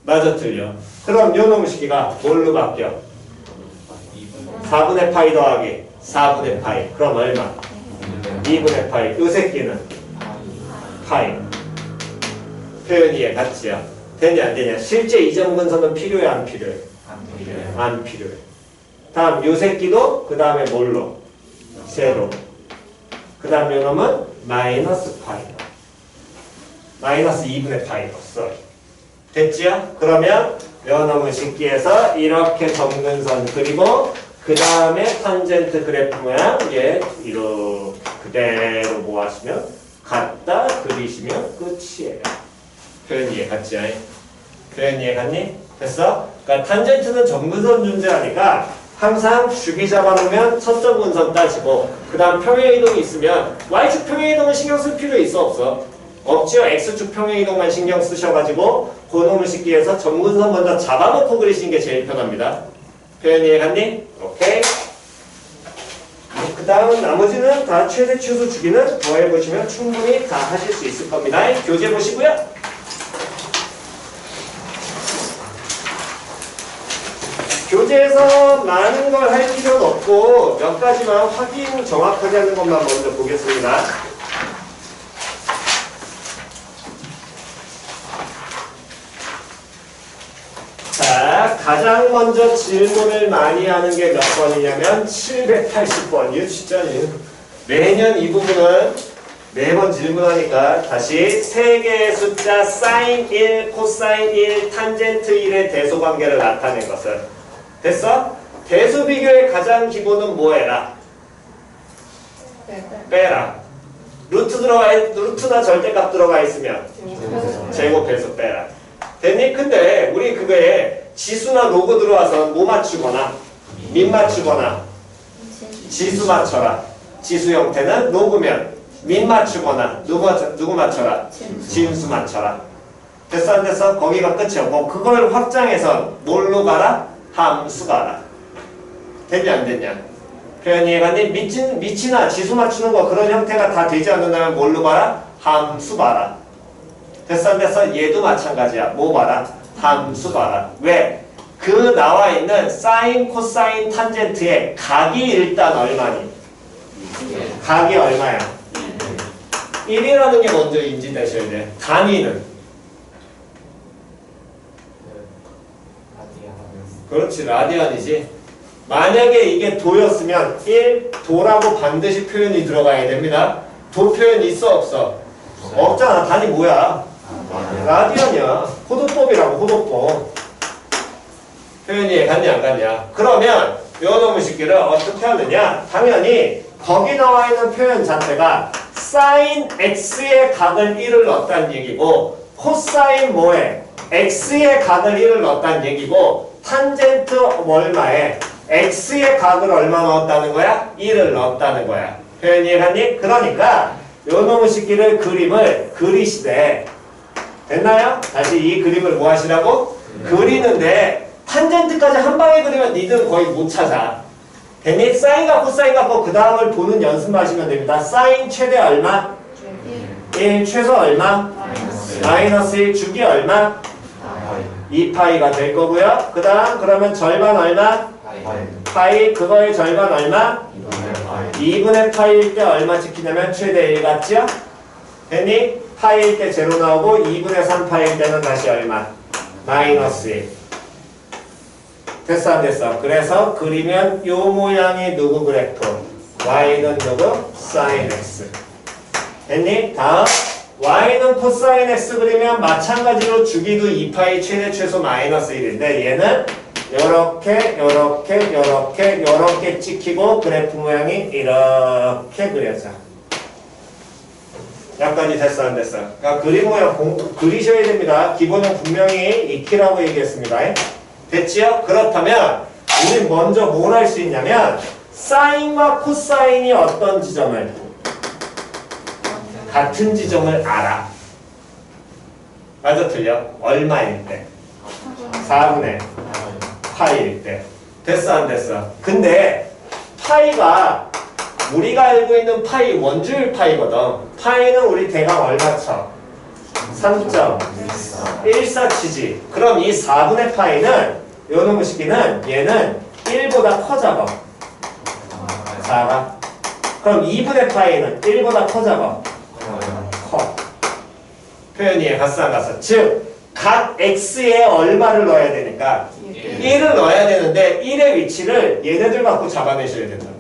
맞아 틀려. 그럼 요 놈의 식기가 뭘로 바뀌어? 4분의 파이 더하기 4분의 파이. 그럼 얼마? 2분의 파이. 요 새끼는 파이. 표현이 얘 같지요? 되냐 안 되냐? 실제 이정분선은 필요해 안 필요해? 안 필요해. 다음 요 새끼도 그 다음에 뭘로? 세로. 그 다음 요 놈은 마이너스 파이. 마이너스 2분의 파이 써. 됐지요? 그러면 요 놈의 식기에서 이렇게 점근선 그리고 그 다음에 탄젠트 그래프 모양 얘 이렇게 그대로 모아시면 갖다 그리시면 끝이에요. 표현 이해 갔지? 표현 이해 갔니? 됐어? 그러니까 탄젠트는 점근선 존재하니까 항상 주기 잡아놓으면 첫 점근선 따지고 그 다음 평행이동이 있으면 Y축 평행이동은 신경 쓸 필요 있어 없어? 없지요? X축 평행이동만 신경 쓰셔가지고 그놈을 식기에서 점근선 먼저 잡아놓고 그리시는 게 제일 편합니다. 표현 이해 갔니? 오케이. 그 다음 나머지는 다 최대 최소 주기는 더해보시면 충분히 다 하실 수 있을 겁니다. 교재 보시고요. 교재에서 많은 걸 할 필요는 없고 몇 가지만 확인 정확하게 하는 것만 먼저 보겠습니다. 자, 가장 먼저 질문을 많이 하는 게 몇 번이냐면 780번. 이거 진짜 매년 이 부분은 매번 질문하니까 다시 세 개의 숫자 사인 1, 코사인 1, 탄젠트 1의 대소관계를 나타낸 것은 됐어? 대수 비교의 가장 기본은 뭐 해라? 빼라. 루트나 절대값 들어가 있으면 제곱해서 빼라. 됐니? 근데 우리 그거에 지수나 로그 들어와서 뭐 맞추거나 민 맞추거나 지수 맞춰라. 지수 형태는 로그면 민 맞추거나 누구 맞춰라? 진수 맞춰라. 됐어 안 됐어? 거기가 끝이야. 뭐 그걸 확장해서 뭘로 가라? 함수 가라. 됐냐 안 됐냐? 표현 이해갔니? 미치나 지수 맞추는 거 그런 형태가 다 되지 않는다면 뭘로 가라? 함수 봐라. 됐어 안 됐어? 얘도 마찬가지야. 뭐 봐라? 함수 봐라. 왜? 그 나와 있는 사인, 코사인, 탄젠트의 각이 일단 얼마니? 각이 얼마야? 1이라는 게 먼저 인지되셔야 돼. 단위는? 그렇지, 라디안이지. 만약에 이게 도였으면 1, 도라고 반드시 표현이 들어가야 됩니다. 도 표현 있어 없어? 없잖아. 단위 뭐야? 라디안이야. 호도법이라고 호도법. 표현이 갔냐 안 갔냐? 그러면 요 놈의 식기를 어떻게 하느냐? 당연히 거기 나와 있는 표현 자체가 사인 x의 각을 1을 넣었다는 얘기고 코사인 뭐에? x의 각을 1을 넣었다는 얘기고 탄젠트 얼마에? x의 각을 얼마 넣었다는 거야? 1을 넣었다는 거야. 표현 이해갔니? 그러니까 요 놈의 식기를 그림을 그리시되 됐나요? 다시 이 그림을 뭐 하시라고? 그리는데 탄젠트까지 한 방에 그리면 니들은 거의 못 찾아. 됐니? 사인과 코사인 갖고 그 다음을 보는 연습만 하시면 됩니다. 사인 최대 얼마? 1 최소 얼마? 마이너스 1 주기 얼마? 2파이가 될 거고요. 그 다음 그러면 절반 얼마? 파이 그거의 절반 얼마? 2분의 파이일 때 얼마 지키냐면 최대 1 같죠? 됐니? 파이일 때 0 나오고 2분의 3파이일 때는 다시 얼마? 마이너스 1. 됐어 안 됐어? 그래서 그리면 요 모양이 누구 그래프? y는 누구? sin x. 됐니? 다음 y는 코사인 x 그리면 마찬가지로 주기도 2파이 최대 최소 마이너스 1인데 얘는 요렇게 찍히고 그래프 모양이 이렇게 그려져. 약간이 됐어 안 됐어? 그러니까 그림 모양 그리셔야 됩니다. 기본은 분명히 익히라고 얘기했습니다. 됐지요? 그렇다면 우리 먼저 뭘 할 수 있냐면 사인과 코사인이 어떤 지점을? 같은 지점을 알아. 맞아 틀려? 얼마일 때? 4분의 파이일 때. 됐어 안 됐어? 근데 파이가 우리가 알고 있는 파이 원주율 파이거든. 파이는 우리 대강 얼마 쳐? 3.14치지. 그럼 이 4분의 파이는 요 놈의 식기는 얘는 1보다 커 작아. 4가. 그럼 2분의 파이는 1보다 커 작아. 커. 표현이 갓산 가서. 즉, 각 x에 얼마를 넣어야 되니까 1을 넣어야 되는데 1의 위치를 얘네들 갖고 잡아내셔야 된다고.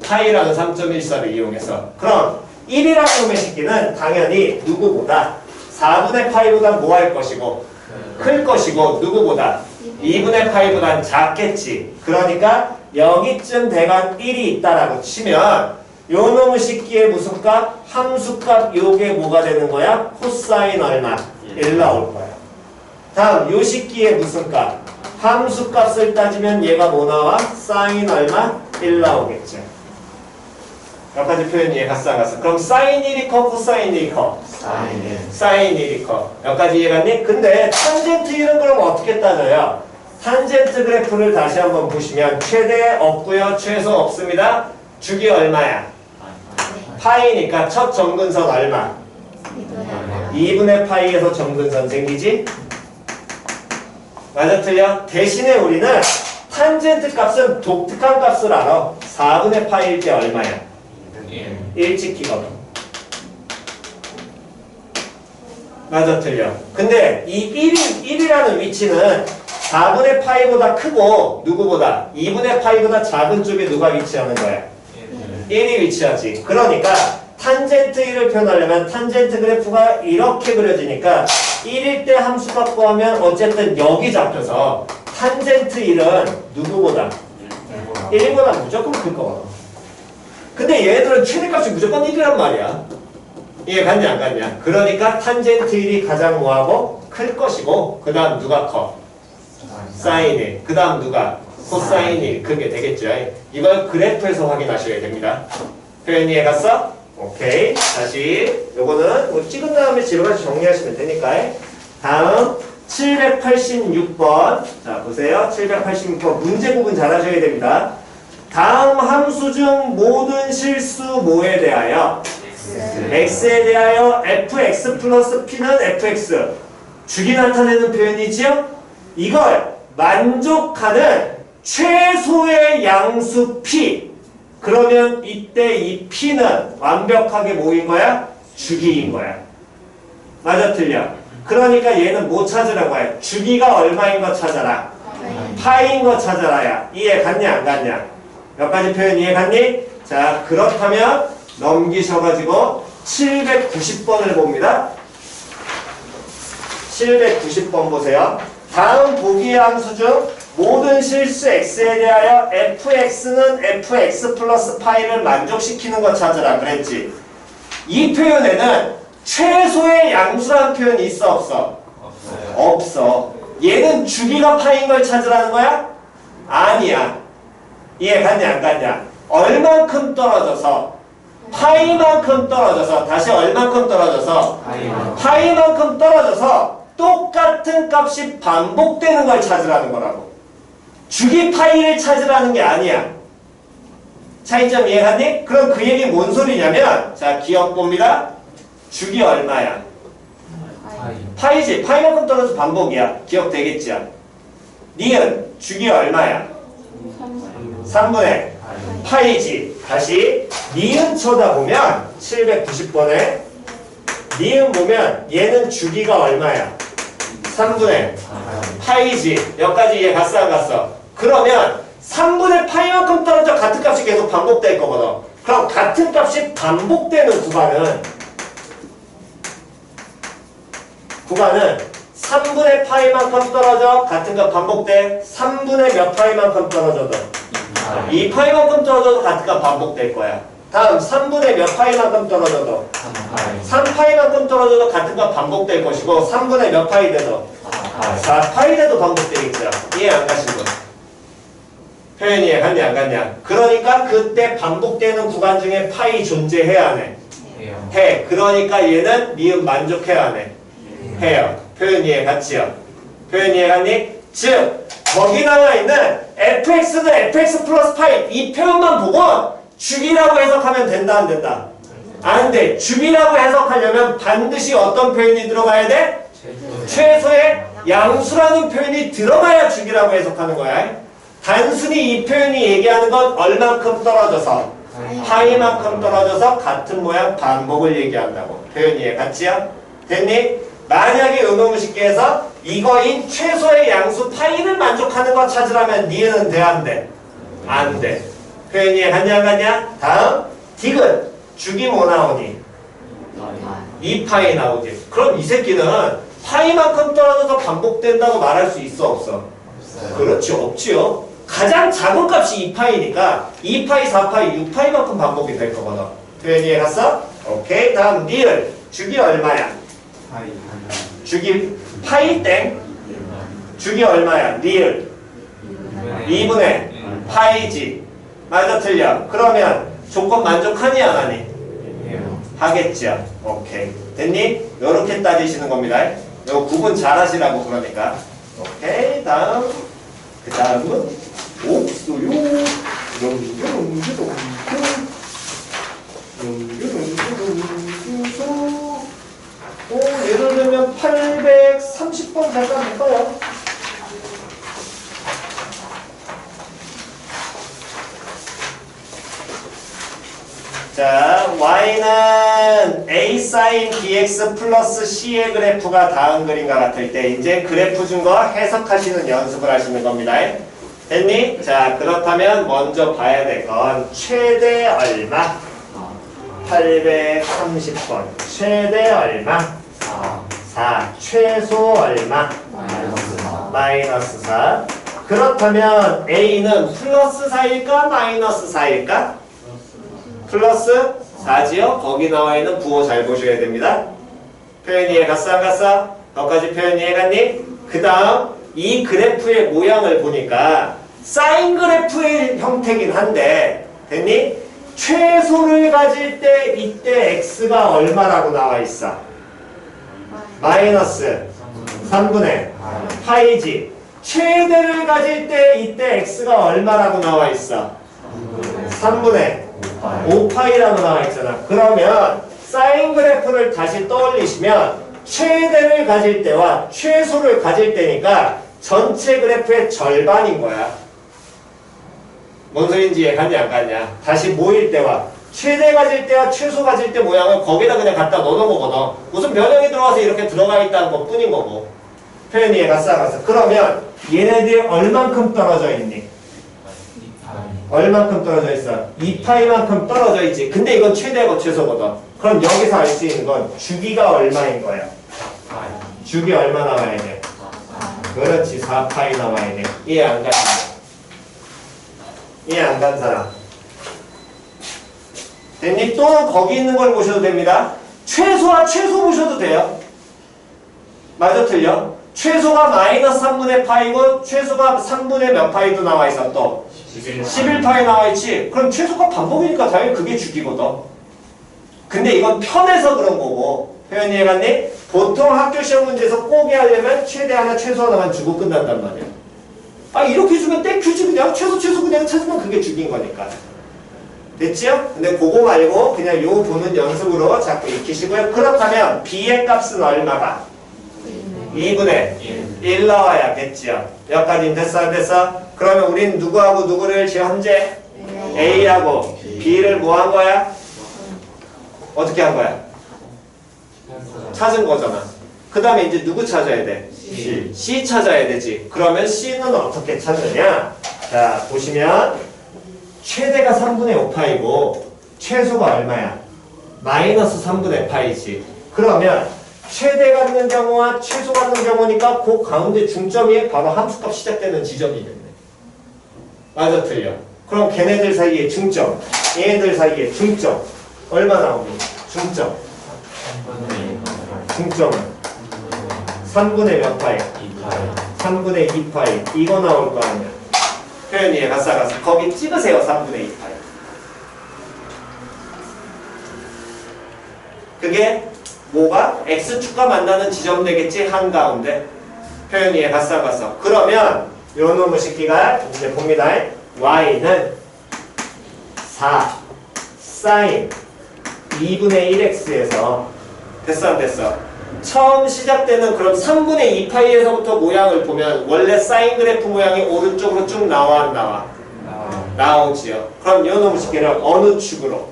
파이라는 3.14를 이용해서. 그럼 1이라는 놈의 식기는 당연히 누구보다 4분의 파이보다 뭐 할 것이고 클 것이고 누구보다 2분의 파이보단 작겠지. 그러니까 여기쯤 대간 1이 있다라고 치면 요 놈의 식기의 무슨 값? 함수값 요게 뭐가 되는 거야? 코사인 얼마? 1 나올 거야. 다음 요 식기의 무슨 값? 함수값을 따지면 얘가 뭐 나와? 사인 얼마? 1 나오겠죠. 몇 가지 표현 이해 갔어? 그럼 사인 1이 커? 코사인 1이 커? 사인 1이 커. 몇 가지 이해갔니? 근데 탄젠트 1은 그럼 어떻게 따져요? 탄젠트 그래프를 다시 한번 보시면 최대 없고요. 최소 없습니다. 주기 얼마야? 파이니까 첫 점근선 얼마? 2분의 파이에서 점근선 생기지? 맞아 틀려? 대신에 우리는 탄젠트 값은 독특한 값을 알아. 4분의 파이일 때 얼마야? 1 찍히거든. 맞아 틀려? 근데 이 1이라는 위치는 4분의 파이보다 크고 누구보다? 2분의 파이보다 작은 쪽에 누가 위치하는 거야? 1이 위치하지. 그러니까 탄젠트 1을 표현하려면 탄젠트 그래프가 이렇게 그려지니까 1일 때 함수값 구하면 어쨌든 여기 잡혀서 탄젠트 1은 누구보다? 1보다 무조건 클 거거든. 근데 얘네들은 최대값이 무조건 1이란 말이야. 이해 갔냐 안 갔냐? 그러니까 탄젠트 1이 가장 뭐하고? 클 것이고 그 다음 누가 커? 사인 1. 그 다음 누가? 코사인 1. 그게 되겠죠. 이걸 그래프에서 확인하셔야 됩니다. 표현 이해 갔어? 오케이. 다시 요거는 뭐 찍은 다음에 집에 가서 정리하시면 되니까. 다음 786번. 자 보세요. 786번 문제 구분 잘 하셔야 됩니다. 다음 함수 중 모든 실수 뭐에 대하여? x에 대하여 fx 플러스 p는 fx. 주기 나타내는 표현이지요? 이걸 만족하는 최소의 양수 p. 그러면 이때 이 p는 완벽하게 뭐인 거야? 주기인 거야. 맞아 틀려? 그러니까 얘는 뭐 찾으라고 해? 주기가 얼마인 거 찾아라. 파인 거 찾아라야. 이해 갔냐 안 갔냐? 몇 가지 표현 이해 갔니? 자 그렇다면 넘기셔가지고 790번을 봅니다. 790번 보세요. 다음 보기의 함수 중 모든 실수 x에 대하여 fx는 fx 플러스 파이를 만족시키는 것 찾으라 그랬지. 이 표현에는 최소의 양수라는 표현이 있어 없어? 없어. 얘는 주기가 파인 걸 찾으라는 거야? 아니야. 이해 갔냐 안 갔냐? 얼만큼 떨어져서 파이만큼 떨어져서 다시 얼만큼 떨어져서 파이만큼 떨어져서 똑같은 값이 반복되는 걸 찾으라는 거라고. 주기 파이를 찾으라는 게 아니야. 차이점 이해갔니? 그럼 그 얘기 뭔 소리냐면 자 기억 봅니다. 주기 얼마야? 파이지. 파이만큼 떨어져서 반복이야. 기억되겠지요? 니은 주기 얼마야? 3분의 파이지. 다시 니은 쳐다보면 790번에 니은 보면 얘는 주기가 얼마야? 3분의 파이지. 여기까지 이해 갔어 안 갔어? 그러면 3분의 파이만큼 떨어져 같은 값이 계속 반복될 거거든. 그럼 같은 값이 반복되는 구간은 3분의 파이만큼 떨어져 같은 값 반복돼. 3분의 몇 파이만큼 떨어져도 2파이만큼 떨어져도 같은 값 반복될 거야. 다음 3분의 몇 파이만큼 떨어져도 3파이만큼 떨어져도 같은 값 반복될 것이고 3분의 몇 파이 돼도 4파이 돼도 반복되겠죠. 이해 안 가신 분? 표현 이해 갔냐 안 갔냐? 그러니까 그때 반복되는 구간 중에 파이 존재해야 안 해? 해. 그러니까 얘는 니은 만족해야 안 해? 해요. 표현 이해 갔지요? 표현 이해 갔니? 즉 거기 나와 있는 fx는 fx 플러스 파이 이 표현만 보고 주기라고 해석하면 된다 안 된다? 안 돼. 주기라고 해석하려면 반드시 어떤 표현이 들어가야 돼? 최소의 양수라는 표현이 들어가야 주기라고 해석하는 거야. 단순히 이 표현이 얘기하는 건 얼만큼 떨어져서 파이만큼 떨어져서 같은 모양 반복을 얘기한다고. 표현 이해 갔지요? 됐니? 만약에 요놈을 쉽게 해서 이거인 최소의 양수 파이를 만족하는 거 찾으라면 니은 돼 안 돼? 안 돼. 표현 이해 갔냐 안 갔냐? 다음 디귿 주기 뭐 나오니? 2파이 나오지. 그럼 이 새끼는 파이만큼 떨어져서 반복된다고 말할 수 있어 없어? 그렇지 없지요. 가장 작은 값이 2파이니까 2파이, 4파이, 6파이만큼 반복이 될 거거든. 표현 이해 갔어? 오케이. 다음 리을 주기 얼마야? 파이 주기 파이 땡 주기 얼마야? 리을 2분의 파이지. 맞아 틀려? 그러면 조건 만족하니 안 하니? 하겠죠. 오케이. 됐니? 요렇게 따지시는 겁니다. 요 구분 잘 하시라고 그러니까. 오케이. 다음. 그 다음은 옥수요. 예를 들면 830번 잠깐 볼까요? 자, y는 a sin bx 플러스 c의 그래프가 다음 그림과 같을 때 이제 그래프 준 거 해석하시는 연습을 하시는 겁니다. 됐니? 자, 그렇다면 먼저 봐야 될 건 최대 얼마? 830번. 최대 얼마? 4. 최소 얼마? 마이너스 4. 그렇다면 a는 플러스 4일까? 마이너스 4일까? 플러스 4지요? 거기 나와 있는 부호 잘 보셔야 됩니다. 표현 이해 갔어 안 갔어? 거기까지 표현 이해 갔니? 그 다음 이 그래프의 모양을 보니까 사인 그래프의 형태긴 한데 됐니? 최소를 가질 때 이때 x가 얼마라고 나와 있어? 마이너스 3분의 파이지. 최대를 가질 때 이때 x가 얼마라고 나와 있어? 3분의 5파이라고 나와 있잖아. 그러면 사인 그래프를 다시 떠올리시면 최대를 가질 때와 최소를 가질 때니까 전체 그래프의 절반인 거야. 뭔 소린지 이해 갔냐 안 갔냐? 다시 모일 때와 최대 가질 때와 최소 가질 때 모양을 거기다 그냥 갖다 넣는 거거든. 무슨 변형이 들어와서 이렇게 들어가 있다는 것 뿐인 거고. 표현 이해 갔어 안 갔어? 그러면 얘네들이 얼만큼 떨어져 있니? 얼만큼 떨어져 있어? 2파이만큼 떨어져 있지. 근데 이건 최대고 최소거든. 그럼 여기서 알 수 있는 건 주기가 얼마인 거야? 주기 얼마 나와야 돼? 그렇지. 4파이 나와야 돼. 이해 안 가는 사람? 이해 안 가는 사람? 됐니? 또는 거기 있는 걸 보셔도 됩니다. 최소와 최소 보셔도 돼요. 맞아 틀려? 최소가 마이너스 3분의 파이고 최소가 3분의 몇 파이도 나와 있어 또? 11파이 나와 있지. 그럼 최소가 반복이니까 당연히 그게 주기거든. 근데 이건 편해서 그런 거고. 표현 이해갔니? 보통 학교 시험 문제에서 꼭 하려면 최대 하나 최소 하나만 주고 끝난단 말이야. 아 이렇게 주면 땡큐지. 그냥 최소 그냥 찾으면 그게 주기인 거니까. 됐지요? 근데 그거 말고 그냥 요 보는 연습으로 자꾸 익히시고요. 그렇다면 b의 값은 얼마가? 2분의 1 나와야겠지요. 여기까지 됐어 안 됐어? 그러면 우린 누구하고 누구를 지금 현재 A하고 B를 뭐 한 거야? 어떻게 한 거야? 찾은 거잖아. 그 다음에 이제 누구 찾아야 돼? C 찾아야 되지. 그러면 C는 어떻게 찾느냐? 자 보시면 최대가 3분의 5파이고 최소가 얼마야? 마이너스 3분의 파이지. 그러면 최대 갖는 경우와 최소 갖는 경우니까 그 가운데 중점이 바로 함수값 시작되는 지점이겠네. 맞아 틀려? 그럼 걔네들 사이에 중점, 얘네들 사이에 중점 얼마 나오니? 중점 중점은 3분의 몇 파이? 3분의 2파이. 이거 나올 거 아니야. 표현 이해 갔어 거기 찍으세요. 3분의 2파이. 그게 뭐가? X축과 만나는 지점 되겠지? 한가운데. 표현 이해 갔어 그러면 요 놈의 새끼가 이제 봅니다. Y는 4 sin 2분의 1x에서 됐어 안 됐어? 처음 시작되는 그럼 3분의 2파이에서부터 모양을 보면 원래 사인 그래프 모양이 오른쪽으로 쭉 나와 안 나와? 나오지요. 그럼 요 놈의 식기를 어느 축으로?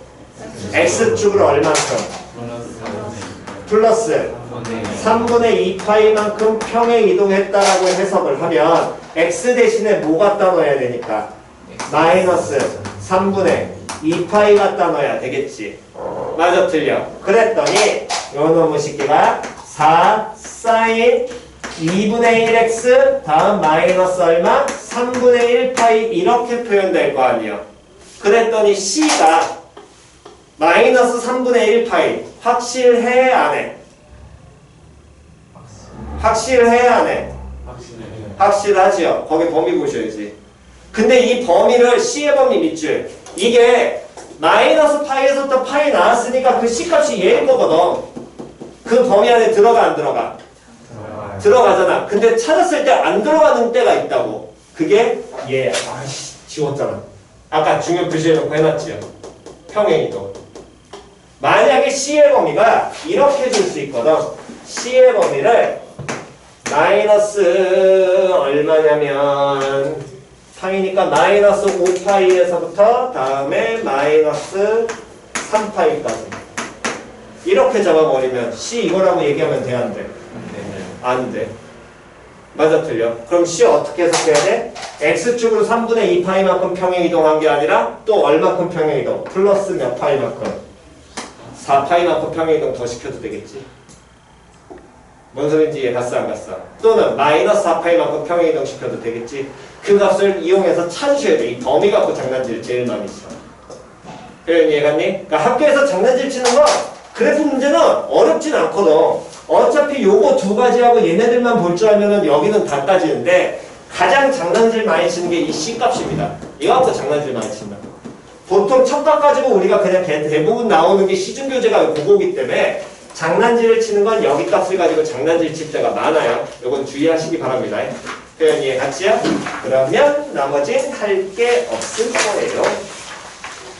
x축으로 얼만큼? 플러스 3분의 2파이만큼 평행 이동했다라고 해석을 하면 x 대신에 뭐 갖다 넣어야 되니까? 마이너스 3분의 2파이 갖다 넣어야 되겠지. 맞아 틀려? 그랬더니 요 놈의 식기가 4 사인 2분의 1x 다음 마이너스 얼마? 3분의 1파이 이렇게 표현될 거 아니에요. 그랬더니 C가 마이너스 3분의 1파이 확실해 안 해? 확실해 안 해? 확실하지요. 거기 범위 보셔야지. 근데 이 범위를 C의 범위 밑줄 이게 마이너스 파이에서부터 파이 나왔으니까 그 C값이 얘일 거거든. 그 범위 안에 들어가 안 들어가? 들어가잖아. 근데 찾았을 때 안 들어가는 때가 있다고. 그게 얘. 아이씨 지웠잖아. 아까 중요 표시해놓고 해놨지요. 평행이동. 만약에 C의 범위가 이렇게 줄 수 있거든. C의 범위를 마이너스 얼마냐면 파이니까 마이너스 5파이에서부터 다음에 마이너스 3파이까지 이렇게 잡아버리면 C 이거라고 얘기하면 돼 안 돼? 안 돼. 맞아 틀려? 그럼 C 어떻게 해석해야 돼? X축으로 3분의 2파이만큼 평행 이동한 게 아니라 또 얼마큼 평행 이동? 플러스 몇 파이만큼? 4파이만큼 평행 이동 더 시켜도 되겠지. 뭔 소리인지 이해 갔어 안 갔어? 또는 마이너스 4파이만큼 평행 이동 시켜도 되겠지. 그 값을 이용해서 찾으셔야 돼. 이 범위 갖고 장난질 제일 많이 쳐. 표현 이해갔니? 그러니까 학교에서 장난질 치는 거 그래프 문제는 어렵진 않거든. 어차피 요거 두 가지하고 얘네들만 볼 줄 알면은 여기는 다 따지는데 가장 장난질 많이 치는 게 이 C값입니다. 이거 갖고 장난질 많이 친다. 보통 척값 가지고 우리가 그냥 대부분 나오는 게 시중교재가 그거기 때문에 장난질을 치는 건 여기 값을 가지고 장난질 칠 때가 많아요. 요건 주의하시기 바랍니다. 표현 이해 갔지요? 그러면 나머진 할 게 없을 거예요.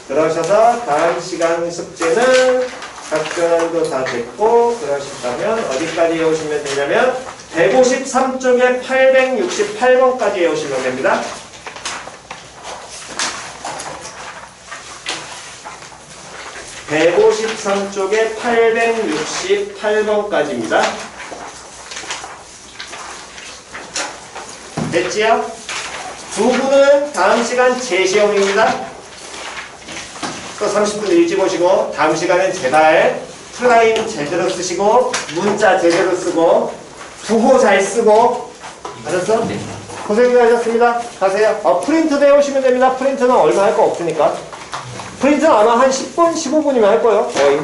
그러셔서 다음 시간 숙제는 작전도 다 됐고 그러시다면 어디까지 외우시면 되냐면 153쪽에 868번까지 외우시면 됩니다. (153쪽에) 868번까지입니다. 됐지요? 두 분은 다음 시간 재시험입니다. 또 30분 일찍 오시고 다음 시간엔 제발 플라임 제대로 쓰시고 문자 제대로 쓰고 부호 잘 쓰고 알았어? 고생하셨습니다. 가세요. 프린트도 해오시면 됩니다. 프린트는 얼마 할 거 없으니까. 프린트는 아마 한 10분, 15분이면 할 거예요. 거의.